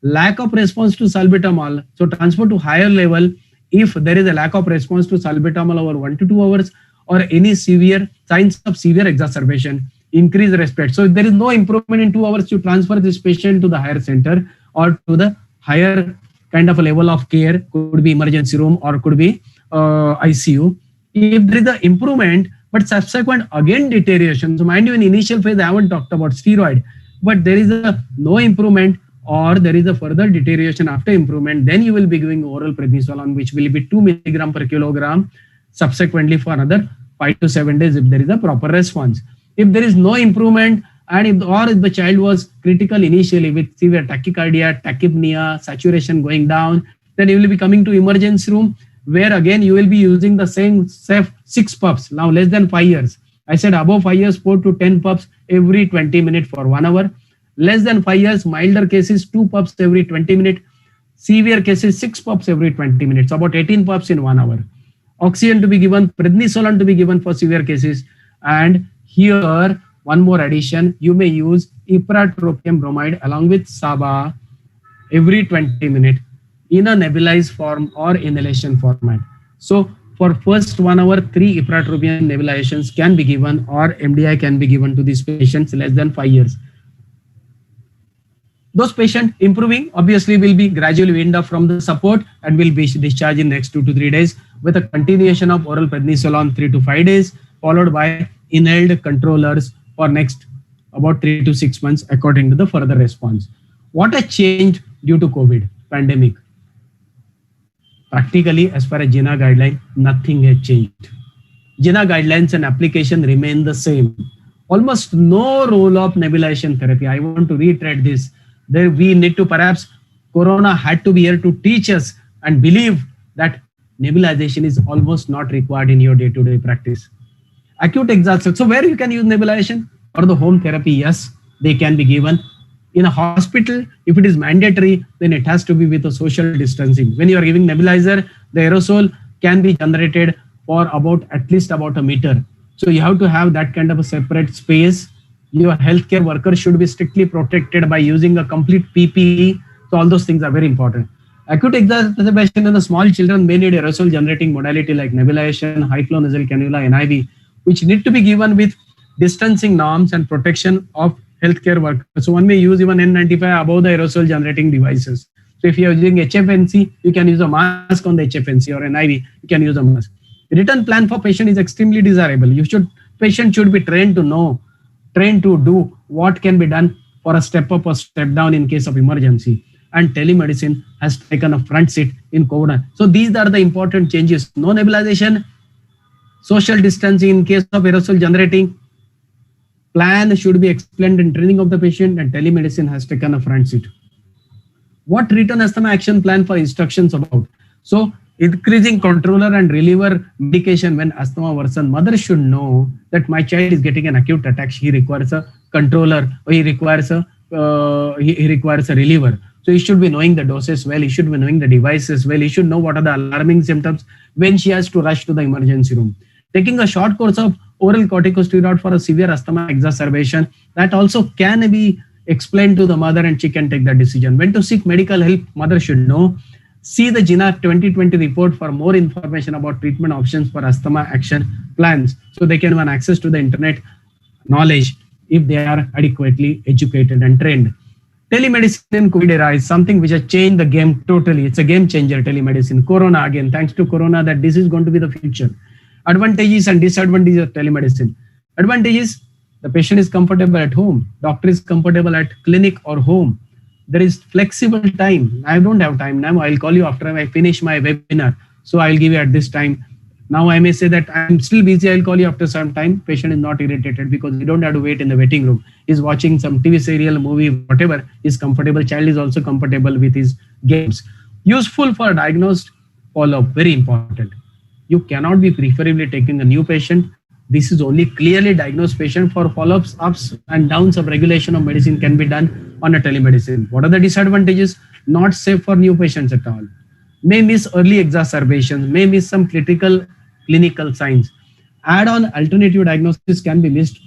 Lack of response to salbutamol. So transfer to higher level if there is a lack of response to salbutamol over 1 to 2 hours or any severe signs of severe exacerbation. Increase respect. So if there is no improvement in 2 hours, you transfer this patient to the higher center or to the higher kind of a level of care. Could be emergency room or could be ICU. If there is an improvement but subsequent again deterioration, so mind you, in initial phase I haven't talked about steroid, but there is a no improvement or there is a further deterioration after improvement, then you will be giving oral prednisolone, which will be 2 milligram per kilogram subsequently for another 5 to 7 days if there is a proper response. If there is no improvement, and if the child was critical initially with severe tachycardia, tachypnea, saturation going down, then you will be coming to emergency room, where again you will be using the same six puffs. Now less than 5 years. I said above 5 years, 4 to 10 puffs every 20 minutes for 1 hour. Less than 5 years, milder cases, 2 puffs every 20 minutes. Severe cases, 6 puffs every 20 minutes, about 18 puffs in 1 hour. Oxygen to be given, prednisolone to be given for severe cases. And here, one more addition, you may use ipratropium bromide along with SABA every 20 minutes in a nebulized form or inhalation format. So for first 1 hour, 3 ipratropium nebulizations can be given or MDI can be given to these patients less than 5 years. Those patients improving obviously will be gradually weaned off from the support and will be discharged in next 2 to 3 days with a continuation of oral prednisolone 3 to 5 days, followed by inhaled controllers for next about 3 to 6 months according to the further response. What has changed due to COVID pandemic? Practically, as far as JINA guideline, nothing has changed. JINA guidelines and application remain the same. Almost no role of nebulization therapy. I want to reiterate this. There we need to perhaps Corona had to be here to teach us and believe that nebulization is almost not required in your day-to-day practice. Acute exhaustion. So where you can use nebulization? For the home therapy, yes, they can be given. In a hospital, if it is mandatory, then it has to be with a social distancing. When you are giving nebulizer, the aerosol can be generated for about at least about a meter. So you have to have that kind of a separate space. Your healthcare worker should be strictly protected by using a complete PPE. So all those things are very important. Acute exacerbation in the small children may need aerosol generating modality like nebulization, high flow nasal cannula, NIV, which need to be given with distancing norms and protection of healthcare workers. So one may use even N95 above the aerosol generating devices. So if you are using HFNC, you can use a mask on the HFNC, or NIV, you can use a mask. Written plan for patient is extremely desirable. Patient should be trained to know, trained to do what can be done for a step up or step down in case of emergency. And telemedicine has taken a front seat in COVID. So these are the important changes. No nebulization, social distancing in case of aerosol generating, plan should be explained in training of the patient, and telemedicine has taken a front seat. What written asthma action plan for instructions about? So increasing controller and reliever medication when asthma worsen. Mother should know that my child is getting an acute attack. He requires a controller, or he requires a reliever. So he should be knowing the doses well. He should be knowing the devices well. He should know what are the alarming symptoms when she has to rush to the emergency room. Taking a short course of oral corticosteroid for a severe asthma exacerbation, that also can be explained to the mother and she can take the decision. When to seek medical help, mother should know. See the JINA 2020 report for more information about treatment options for asthma action plans. So they can have access to the internet knowledge if they are adequately educated and trained. Telemedicine in COVID era is something which has changed the game totally. It's a game changer, telemedicine. Corona, again, thanks to Corona, that this is going to be the future. Advantages and disadvantages of telemedicine. Advantages, the patient is comfortable at home. Doctor is comfortable at clinic or home. There is flexible time. I don't have time now. I'll call you after I finish my webinar. So I'll give you at this time. Now I may say that I'm still busy. I'll call you after some time. Patient is not irritated because he don't have to wait in the waiting room. He's watching some TV serial, movie, whatever. Is comfortable. Child is also comfortable with his games. Useful for diagnosed follow-up. Very important. You cannot be preferably taking a new patient. This is only clearly diagnosed patient. For follow-ups, ups and downs of regulation of medicine can be done on a telemedicine. What are the disadvantages? Not safe for new patients at all. May miss early exacerbations, may miss some critical clinical signs. Add-on alternative diagnosis can be missed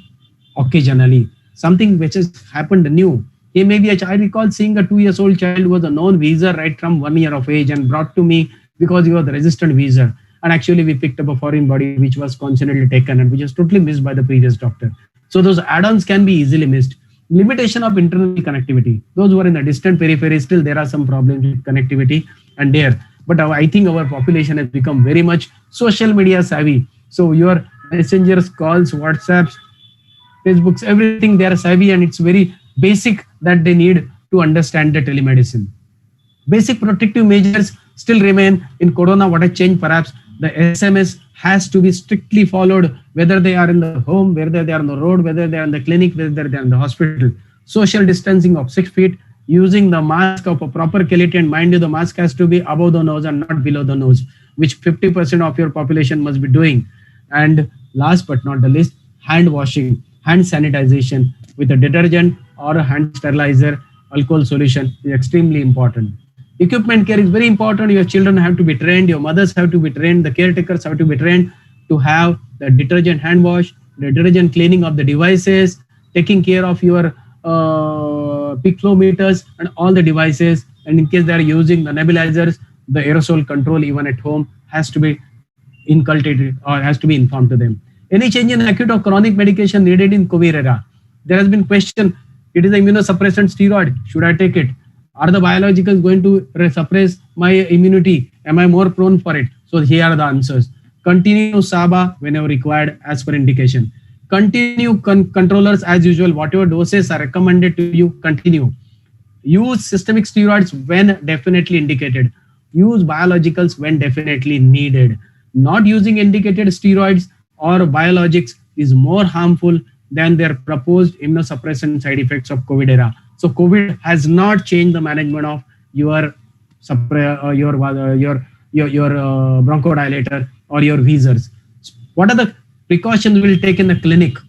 occasionally, something which has happened new. He may be a child. I recall seeing a 2 years old child who was a known wheezer right from 1 year of age and brought to me because he was a resistant wheezer. And actually, we picked up a foreign body which was constantly taken and which was totally missed by the previous doctor. So those add-ons can be easily missed. Limitation of internal connectivity. Those who are in the distant periphery, still there are some problems with connectivity and there. But I think our population has become very much social media savvy. So your messengers, calls, WhatsApps, Facebooks, everything they are savvy and it's very basic that they need to understand the telemedicine. Basic protective measures still remain in corona. What has changed? Perhaps the SMS has to be strictly followed, whether they are in the home, whether they are on the road, whether they are in the clinic, whether they are in the hospital. Social distancing of 6 feet, using the mask of a proper quality, and mind you, the mask has to be above the nose and not below the nose, which 50% of your population must be doing. And last but not the least, hand washing, hand sanitization with a detergent or a hand sterilizer, alcohol solution is extremely important. Equipment care is very important. Your children have to be trained, your mothers have to be trained, the caretakers have to be trained to have the detergent hand wash, the detergent cleaning of the devices, taking care of your peak flow meters and all the devices. And in case they are using the nebulizers, the aerosol control even at home has to be inculcated or has to be informed to them. Any change in acute or chronic medication needed in COVID era? There has been question, it is immunosuppressant steroid, should I take it? Are the biologicals going to suppress my immunity? Am I more prone for it? So here are the answers. Continue SABA whenever required as per indication. Continue controllers as usual. Whatever doses are recommended to you, continue. Use systemic steroids when definitely indicated. Use biologicals when definitely needed. Not using indicated steroids or biologics is more harmful than their proposed immunosuppressant side effects of COVID era. So COVID has not changed the management of your bronchodilator or your wheezers. What are the precautions we'll take in the clinic,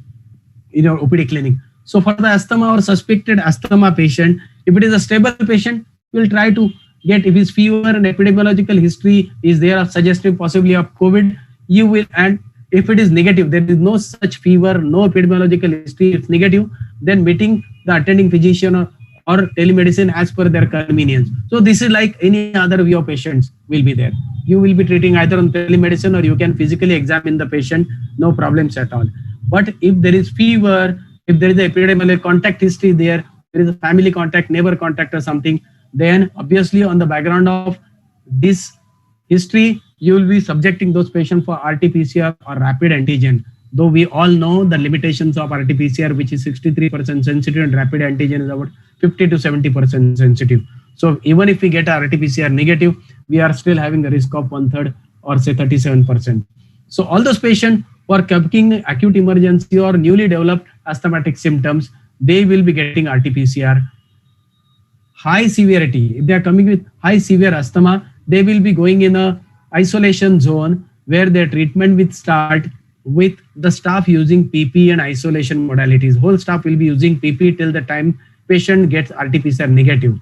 in your OPD clinic? So for the asthma or suspected asthma patient, if it is a stable patient, we'll try to get, if his fever and epidemiological history is there suggestive possibly of COVID, you will, and if it is negative, there is no such fever, no epidemiological history, it's negative, then meeting the attending physician or telemedicine as per their convenience. So this is like any other view of patients will be there. You will be treating either on telemedicine or you can physically examine the patient, no problems at all. But if there is fever, if there is a epidemiological contact history there is a family contact, neighbor contact or something, then obviously on the background of this history, you will be subjecting those patients for RT-PCR or rapid antigen. Though we all know the limitations of RT-PCR, which is 63% sensitive, and rapid antigen is about 50 to 70% sensitive. So even if we get a RT-PCR negative, we are still having a risk of 1/3 or say 37%. So all those patients who are having acute emergency or newly developed asthmatic symptoms, they will be getting RT-PCR. High severity, if they are coming with high severe asthma, they will be going in a isolation zone where their treatment will start with the staff using PP and isolation modalities. Whole staff will be using PP till the time patient gets RT-PCR negative.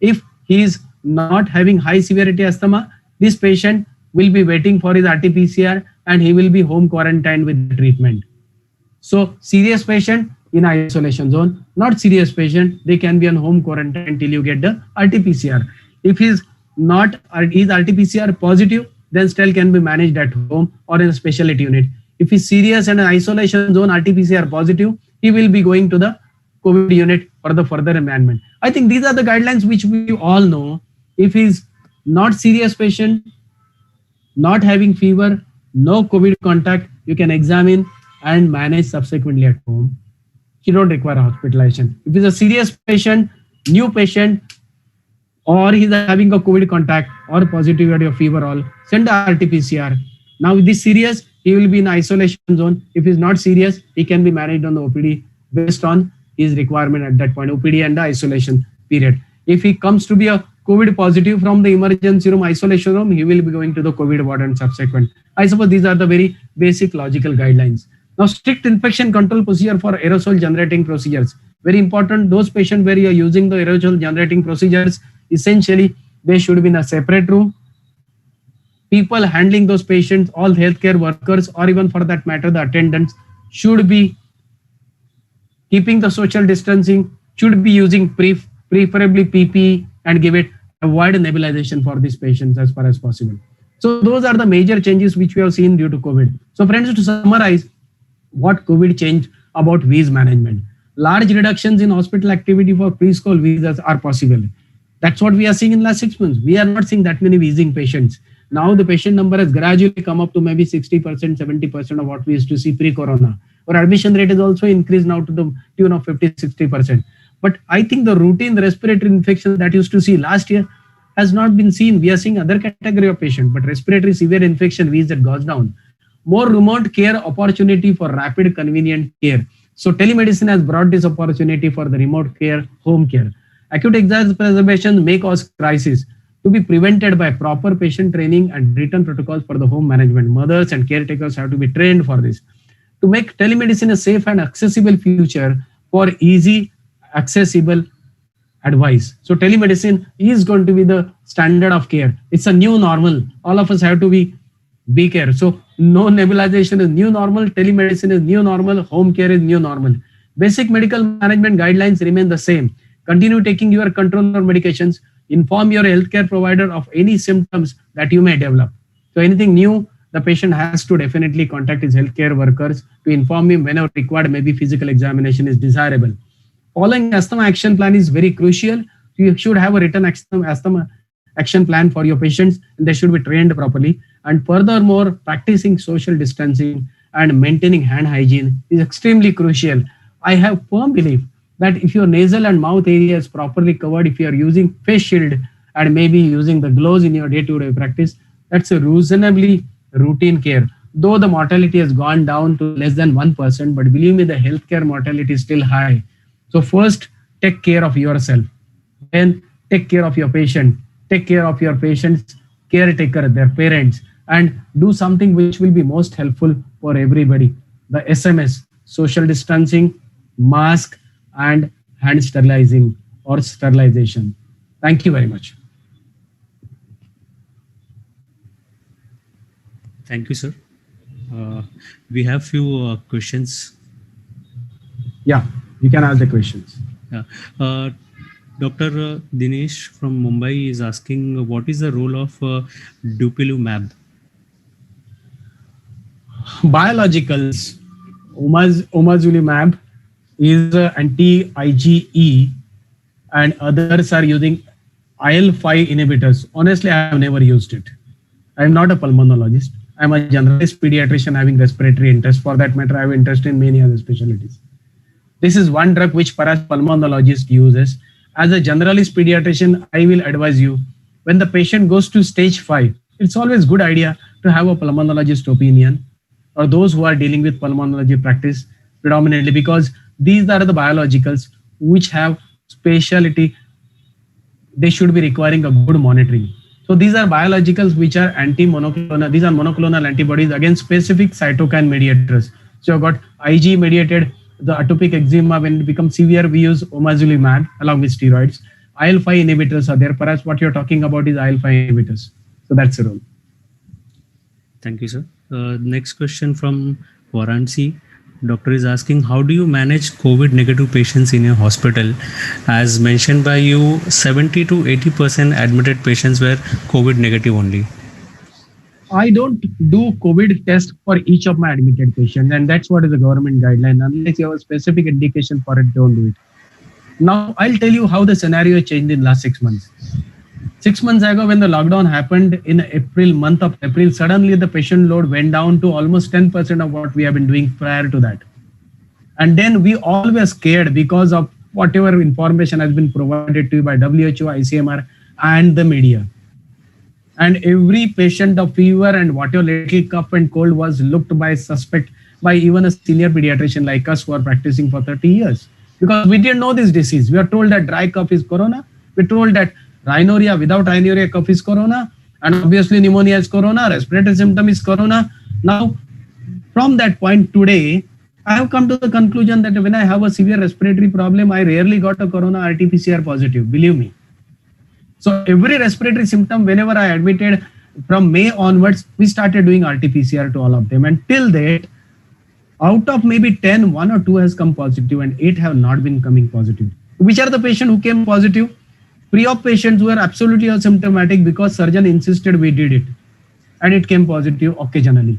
If he is not having high severity asthma, this patient will be waiting for his RT-PCR and he will be home quarantined with the treatment. So serious patient in isolation zone, not serious patient, they can be on home quarantine till you get the RT-PCR. If he's not, is RT-PCR positive, then still can be managed at home or in a specialty unit. If he's serious and an isolation zone RT-PCR positive, he will be going to the COVID unit for the further amendment. I think these are the guidelines which we all know. If he's not serious patient, not having fever, no COVID contact, you can examine and manage subsequently at home. You don't require hospitalization. If he's a serious patient, new patient, or he's having a COVID contact or positivity of fever, all send the RT-PCR. Now with this serious, he will be in isolation zone. If he's not serious, he can be managed on the OPD based on his requirement at that point, OPD and the isolation period. If he comes to be a COVID positive from the emergency room, isolation room, he will be going to the COVID ward and subsequent. I suppose these are the very basic logical guidelines. Now, strict infection control procedure for aerosol generating procedures. Very important, those patients where you are using the aerosol generating procedures, essentially, they should be in a separate room. People handling those patients, all healthcare workers, or even for that matter, the attendants, should be keeping the social distancing, should be using preferably PPE and give it avoid nebulization for these patients as far as possible. So those are the major changes which we have seen due to COVID. So friends, to summarize, what COVID changed about Wheeze management. Large reductions in hospital activity for preschool wheezers are possible. That's what we are seeing in last 6 months. We are not seeing that many wheezing patients. Now the patient number has gradually come up to maybe 60%, 70% of what we used to see pre-corona. Our admission rate is also increased now to the tune of 50, 60%. But I think the routine respiratory infections that used to see last year has not been seen. We are seeing other category of patient, but respiratory severe infection wheeze that goes down. More remote care opportunity for rapid convenient care. So telemedicine has brought this opportunity for the remote care, home care. Acute exacerbations may cause crisis to be prevented by proper patient training and written protocols for the home management. Mothers and caretakers have to be trained for this to make telemedicine a safe and accessible future for easy, accessible advice. So telemedicine is going to be the standard of care. It's a new normal. All of us have to be care. So no nebulization is new normal, telemedicine is new normal, home care is new normal. Basic medical management guidelines remain the same. Continue taking your controller medications. Inform your healthcare provider of any symptoms that you may develop. So anything new, the patient has to definitely contact his healthcare workers to inform him whenever required. Maybe physical examination is desirable. Following asthma action plan is very crucial. You should have a written asthma action plan for your patients, and they should be trained properly. And furthermore, practicing social distancing and maintaining hand hygiene is extremely crucial. I have firm belief that if your nasal and mouth area is properly covered, if you are using face shield and maybe using the gloves in your day-to-day practice, that's a reasonably routine care. Though the mortality has gone down to less than 1%, but believe me, the healthcare mortality is still high. So first, take care of yourself. Then take care of your patient. Take care of your patient's caretaker, their parents, and do something which will be most helpful for everybody. The SMS, social distancing, mask, and hand sterilizing or sterilization. Thank you very much. Thank you, sir. Uh, we have few questions. Yeah, you can ask the questions. Yeah. Dr. Dinesh from Mumbai is asking, what is the role of dupilumab? Biologicals, omazumab is anti-IgE, and others are using IL-5 inhibitors. Honestly, I have never used it. I am not a pulmonologist. I am a generalist pediatrician having respiratory interest. For that matter, I have interest in many other specialties. This is one drug which perhaps pulmonologist uses. As a generalist pediatrician, I will advise you, when the patient goes to stage 5, it's always good idea to have a pulmonologist opinion or those who are dealing with pulmonology practice predominantly, because these are the biologicals which have specialty. They should be requiring a good monitoring. So these are biologicals which are anti-monoclonal. These are monoclonal antibodies against specific cytokine mediators. So you've got Ig mediated the atopic eczema. When it becomes severe, we use omazumab along with steroids. IL-5 inhibitors are there. Perhaps what you're talking about is IL-5 inhibitors. So that's the role. Thank you, sir. Next question from Varanasi. Doctor is asking, how do you manage COVID negative patients in your hospital? As mentioned by you, 70 to 80% admitted patients were COVID negative only. I don't do COVID test for each of my admitted patients, and that's what is the government guideline. Unless you have a specific indication for it, don't do it. Now, I'll tell you how the scenario changed in last 6 months. 6 months ago, when the lockdown happened in April, month of April, suddenly the patient load went down to almost 10% of what we have been doing prior to that. And then we all were scared because of whatever information has been provided to you by WHO, ICMR, and the media. And every patient of fever and whatever little cough and cold was looked by suspect by even a senior pediatrician like us who are practicing for 30 years. Because we didn't know this disease. We are told that dry cough is corona. We're told that rhinorrhea without rhinorrhea cough is corona. And obviously pneumonia is corona. Respiratory symptom is corona. Now, from that point today, I have come to the conclusion that when I have a severe respiratory problem, I rarely got a corona RT-PCR positive, believe me. So every respiratory symptom, whenever I admitted from May onwards, we started doing RT-PCR to all of them. And till date, Out of maybe 10, one or two has come positive and 8 have not been coming positive. Which are the patients who came positive? Pre-op patients who are absolutely asymptomatic because surgeon insisted we did it and it came positive occasionally.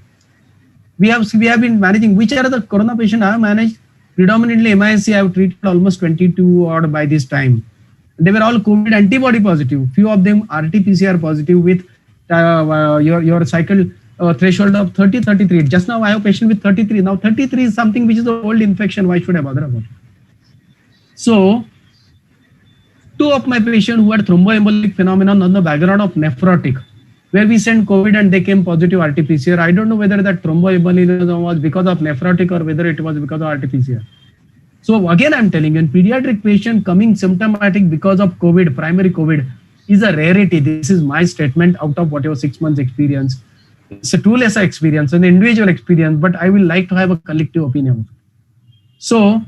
We have been managing. Which are the corona patient I have managed? Predominantly MISC. I have treated almost 22 odd by this time. They were all COVID antibody positive. Few of them RT-PCR positive with your cycle threshold of 30, 33. Just now I have a patient with 33. Now 33 is something which is an old infection. Why should I bother about it? So two of my patients who had thromboembolic phenomenon on the background of nephrotic, where we sent COVID and they came positive RT-PCR. I don't know whether that thromboembolism was because of nephrotic or whether it was because of RT-PCR. So again, I'm telling you, in pediatric patient coming symptomatic because of COVID, primary COVID, is a rarity. This is my statement out of whatever 6 months experience. It's a too lesser experience, an individual experience, but I will like to have a collective opinion. So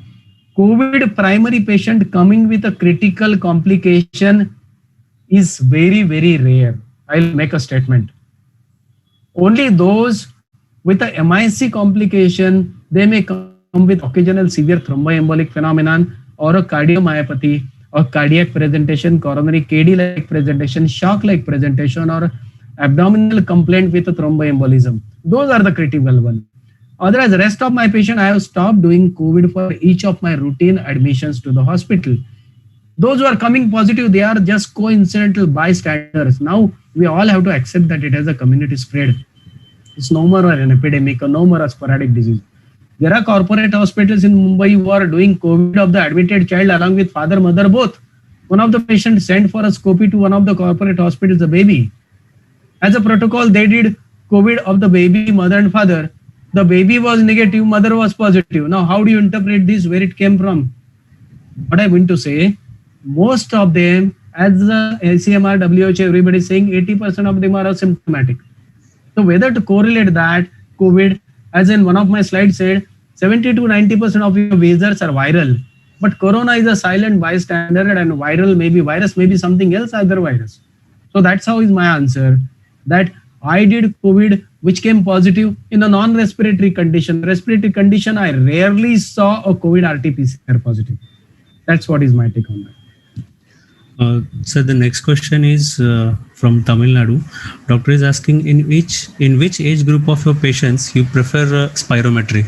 COVID primary patient coming with a critical complication is very, very rare. I'll make a statement. Only those with a MIC complication, they may come with occasional severe thromboembolic phenomenon or a cardiomyopathy or cardiac presentation, coronary KD-like presentation, shock-like presentation, or abdominal complaint with a thromboembolism. Those are the critical ones. Otherwise, rest of my patient, I have stopped doing COVID for each of my routine admissions to the hospital. Those who are coming positive, they are just coincidental bystanders. Now, we all have to accept that it has a community spread. It's no more an epidemic or no more a sporadic disease. There are corporate hospitals in Mumbai who are doing COVID of the admitted child along with father, mother, both. One of the patients sent for a scopy to one of the corporate hospitals, the baby. As a protocol, they did COVID of the baby, mother and father. The baby was negative, mother was positive. Now, how do you interpret this, where it came from? What I mean to say, most of them, as the ACMR, WHO, everybody is saying 80% of them are asymptomatic. So whether to correlate that COVID, as in one of my slides said, 70 to 90% of your visitors are viral. But corona is a silent bystander and viral maybe virus, maybe something else, other virus. So that's how is my answer, that I did COVID, which came positive in a non-respiratory condition. Respiratory condition, I rarely saw a COVID RT-PCR positive. That's what is my take on that. So the next question is from Tamil Nadu. Doctor is asking, in which age group of your patients you prefer spirometry?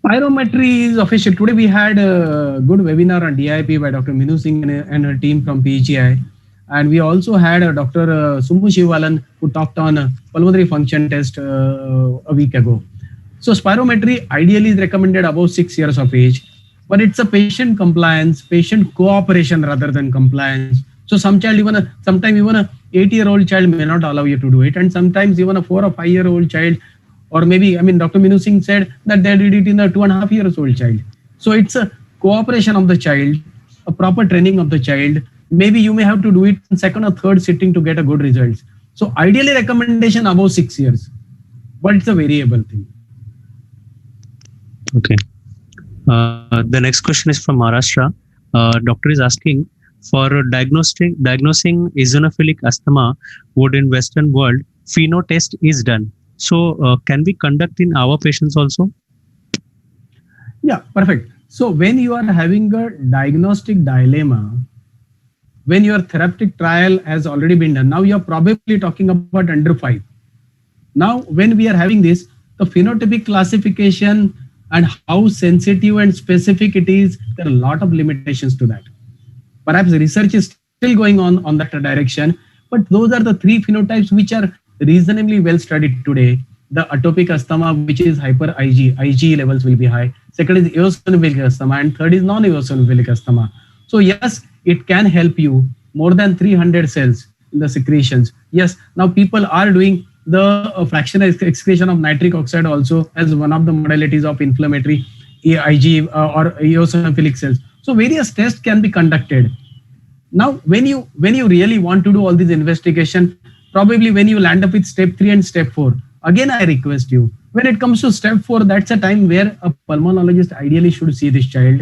Spirometry is official. Today we had a good webinar on DIP by Dr. Minu Singh and her team from PGI. And we also had Dr. Sumu Shivalan who talked on pulmonary function test a week ago. So spirometry ideally is recommended above 6 years of age, but it's a patient compliance, patient cooperation rather than compliance. So sometimes even a 8-year-old child may not allow you to do it. And sometimes even a 4 or 5-year-old child, or maybe, Dr. Minu Singh said that they did it in a 2.5 years old child. So it's a cooperation of the child, a proper training of the child. Maybe you may have to do it in second or third sitting to get a good results. So ideally recommendation above 6 years, but it's a variable thing. Okay. The next question is from Maharashtra. Doctor is asking, for diagnosing eosinophilic asthma, would in Western world, pheno test is done. So can we conduct in our patients also? Yeah, perfect. So when you are having a diagnostic dilemma, when your therapeutic trial has already been done, now you're probably talking about under 5. Now, when we are having this, the phenotypic classification and how sensitive and specific it is, there are a lot of limitations to that. Perhaps research is still going on that direction, but those are the 3 phenotypes which are reasonably well studied today. The atopic asthma, which is hyper IgE levels will be high. Second is eosinophilic asthma, and third is non-eosinophilic asthma. So yes, it can help you more than 300 cells in the secretions. Yes, now people are doing the fractional excretion of nitric oxide also as one of the modalities of inflammatory IgE or eosinophilic cells. So various tests can be conducted. Now, when you really want to do all this investigation, probably when you land up with step 3 and step 4, again I request you, when it comes to step 4, that's a time where a pulmonologist ideally should see this child.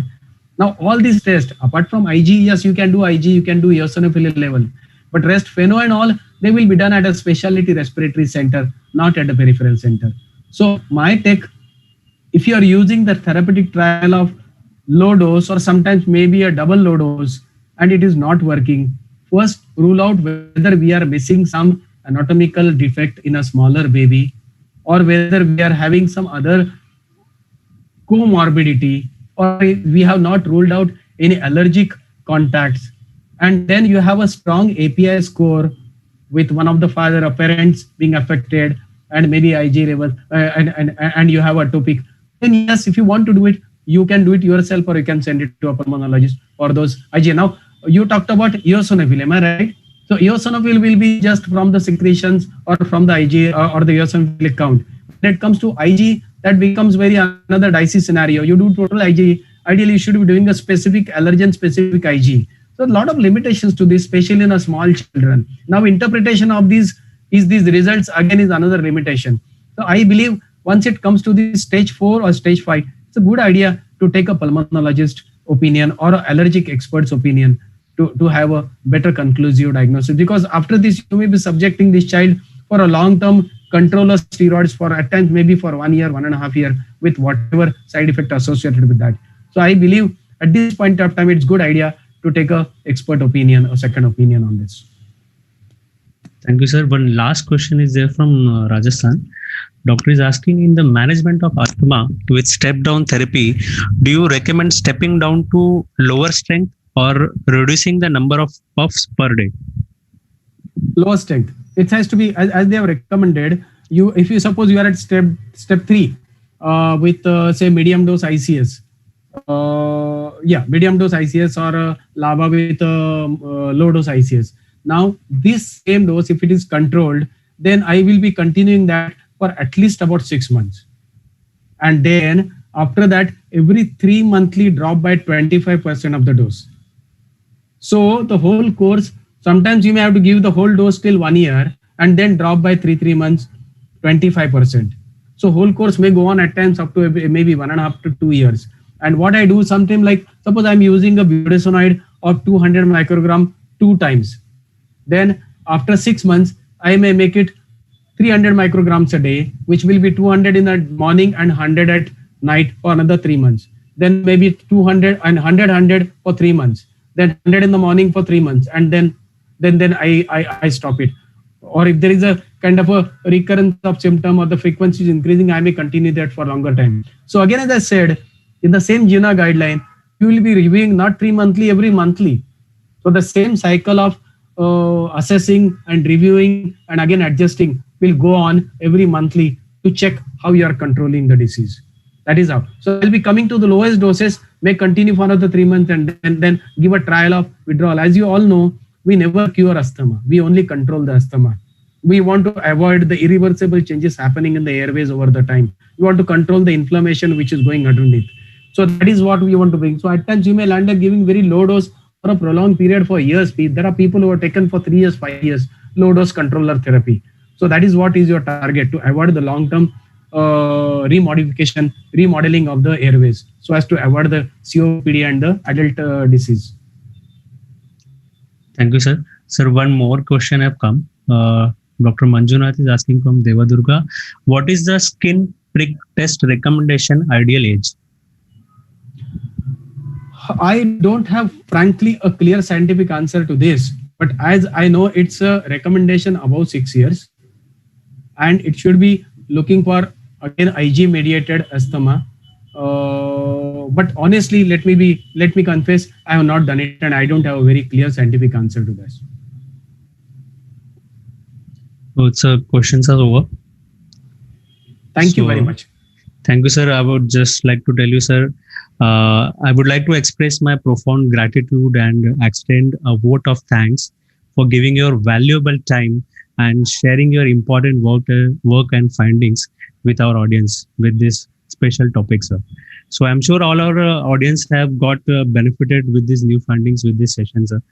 Now, all these tests, apart from IgE, yes, you can do IgE, you can do eosinophil level, but rest pheno and all, they will be done at a specialty respiratory center, not at a peripheral center. So my take, if you are using the therapeutic trial of low dose or sometimes maybe a double low dose and it is not working, first rule out whether we are missing some anatomical defect in a smaller baby or whether we are having some other comorbidity or we have not ruled out any allergic contacts, and then you have a strong API score with one of the father or parents being affected and maybe IG level, and you have a topic, then yes, if you want to do it, you can do it yourself or you can send it to a pulmonologist for those IG. Now you talked about eosinophil, am I right? So eosinophil will be just from the secretions or from the IG or the eosinophilic count. When it comes to IG, that becomes very another dicey scenario. You do total IG. Ideally, you should be doing a specific allergen specific IG. So a lot of limitations to this, especially in a small children. Now, interpretation of these results again is another limitation. So I believe once it comes to the stage 4 or stage 5, it's a good idea to take a pulmonologist opinion or an allergic expert's opinion to have a better conclusive diagnosis. Because after this, you may be subjecting this child for a long-term control of steroids for at times maybe for 1 year, 1.5 year, with whatever side effect associated with that. So I believe at this point of time, it's good idea to take a expert opinion or second opinion on this. Thank you, sir. One last question is there from Rajasthan. Doctor is asking, in the management of asthma with step down therapy, do you recommend stepping down to lower strength or reducing the number of puffs per day? Lower strength. It has to be as they have recommended. You, if you suppose you are at step 3 with say medium dose ICS, medium dose ICS or LAVA with low dose ICS. Now, this same dose, if it is controlled, then I will be continuing that for at least about 6 months. And then after that, every 3 monthly drop by 25% of the dose. So the whole course, sometimes you may have to give the whole dose till 1 year and then drop by 3 months, 25%. So whole course may go on at times up to maybe 1.5 to 2 years. And what I do something like, suppose I'm using a budesonide of 200 microgram 2 times. Then after 6 months, I may make it 300 micrograms a day, which will be 200 in the morning and 100 at night for another 3 months. Then maybe 200 and 100 for 3 months. Then 100 in the morning for 3 months. And then I stop it. Or if there is a kind of a recurrence of symptom or the frequency is increasing, I may continue that for longer time. So again, as I said, in the same GINA guideline, you will be reviewing not 3 monthly, every monthly. So the same cycle of assessing and reviewing and again adjusting will go on every monthly to check how you are controlling the disease. That is how. So I'll be coming to the lowest doses, may continue for another 3 months and then give a trial of withdrawal. As you all know, we never cure asthma. We only control the asthma. We want to avoid the irreversible changes happening in the airways over the time. We want to control the inflammation which is going underneath. So that is what we want to bring. So at times you may land up giving very low dose for a prolonged period for years. There are people who are taken for 3 years, 5 years, low dose controller therapy. So that is what is your target, to avoid the long-term remodeling of the airways, so as to avoid the COPD and the adult disease. Thank you, sir. Sir, one more question have come. Dr. Manjunath is asking from Devadurga, what is the skin prick test recommendation ideal age? I don't have, frankly, a clear scientific answer to this, but as I know, it's a recommendation above 6 years, and it should be looking for again IG mediated asthma. But honestly, let me confess, I have not done it, and I don't have a very clear scientific answer to this. So it's questions are over. Thank you very much. Thank you, sir. I would just like to tell you, sir, I would like to express my profound gratitude and extend a vote of thanks for giving your valuable time and sharing your important work and findings with our audience with this special topic, sir. So I'm sure all our audience have got benefited with these new findings with this session, sir.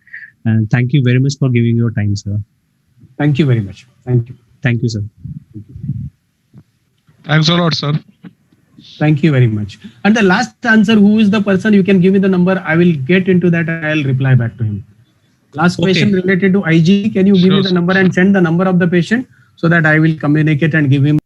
And thank you very much for giving your time, sir. Thank you very much. Thank you. Thank you, sir. Thanks a lot, sir. Thank you very much. And the last answer, who is the person? You can give me the number. I will get into that and I'll reply back to him. Last question related to IG. Can you give me the number and send the number of the patient so that I will communicate and give him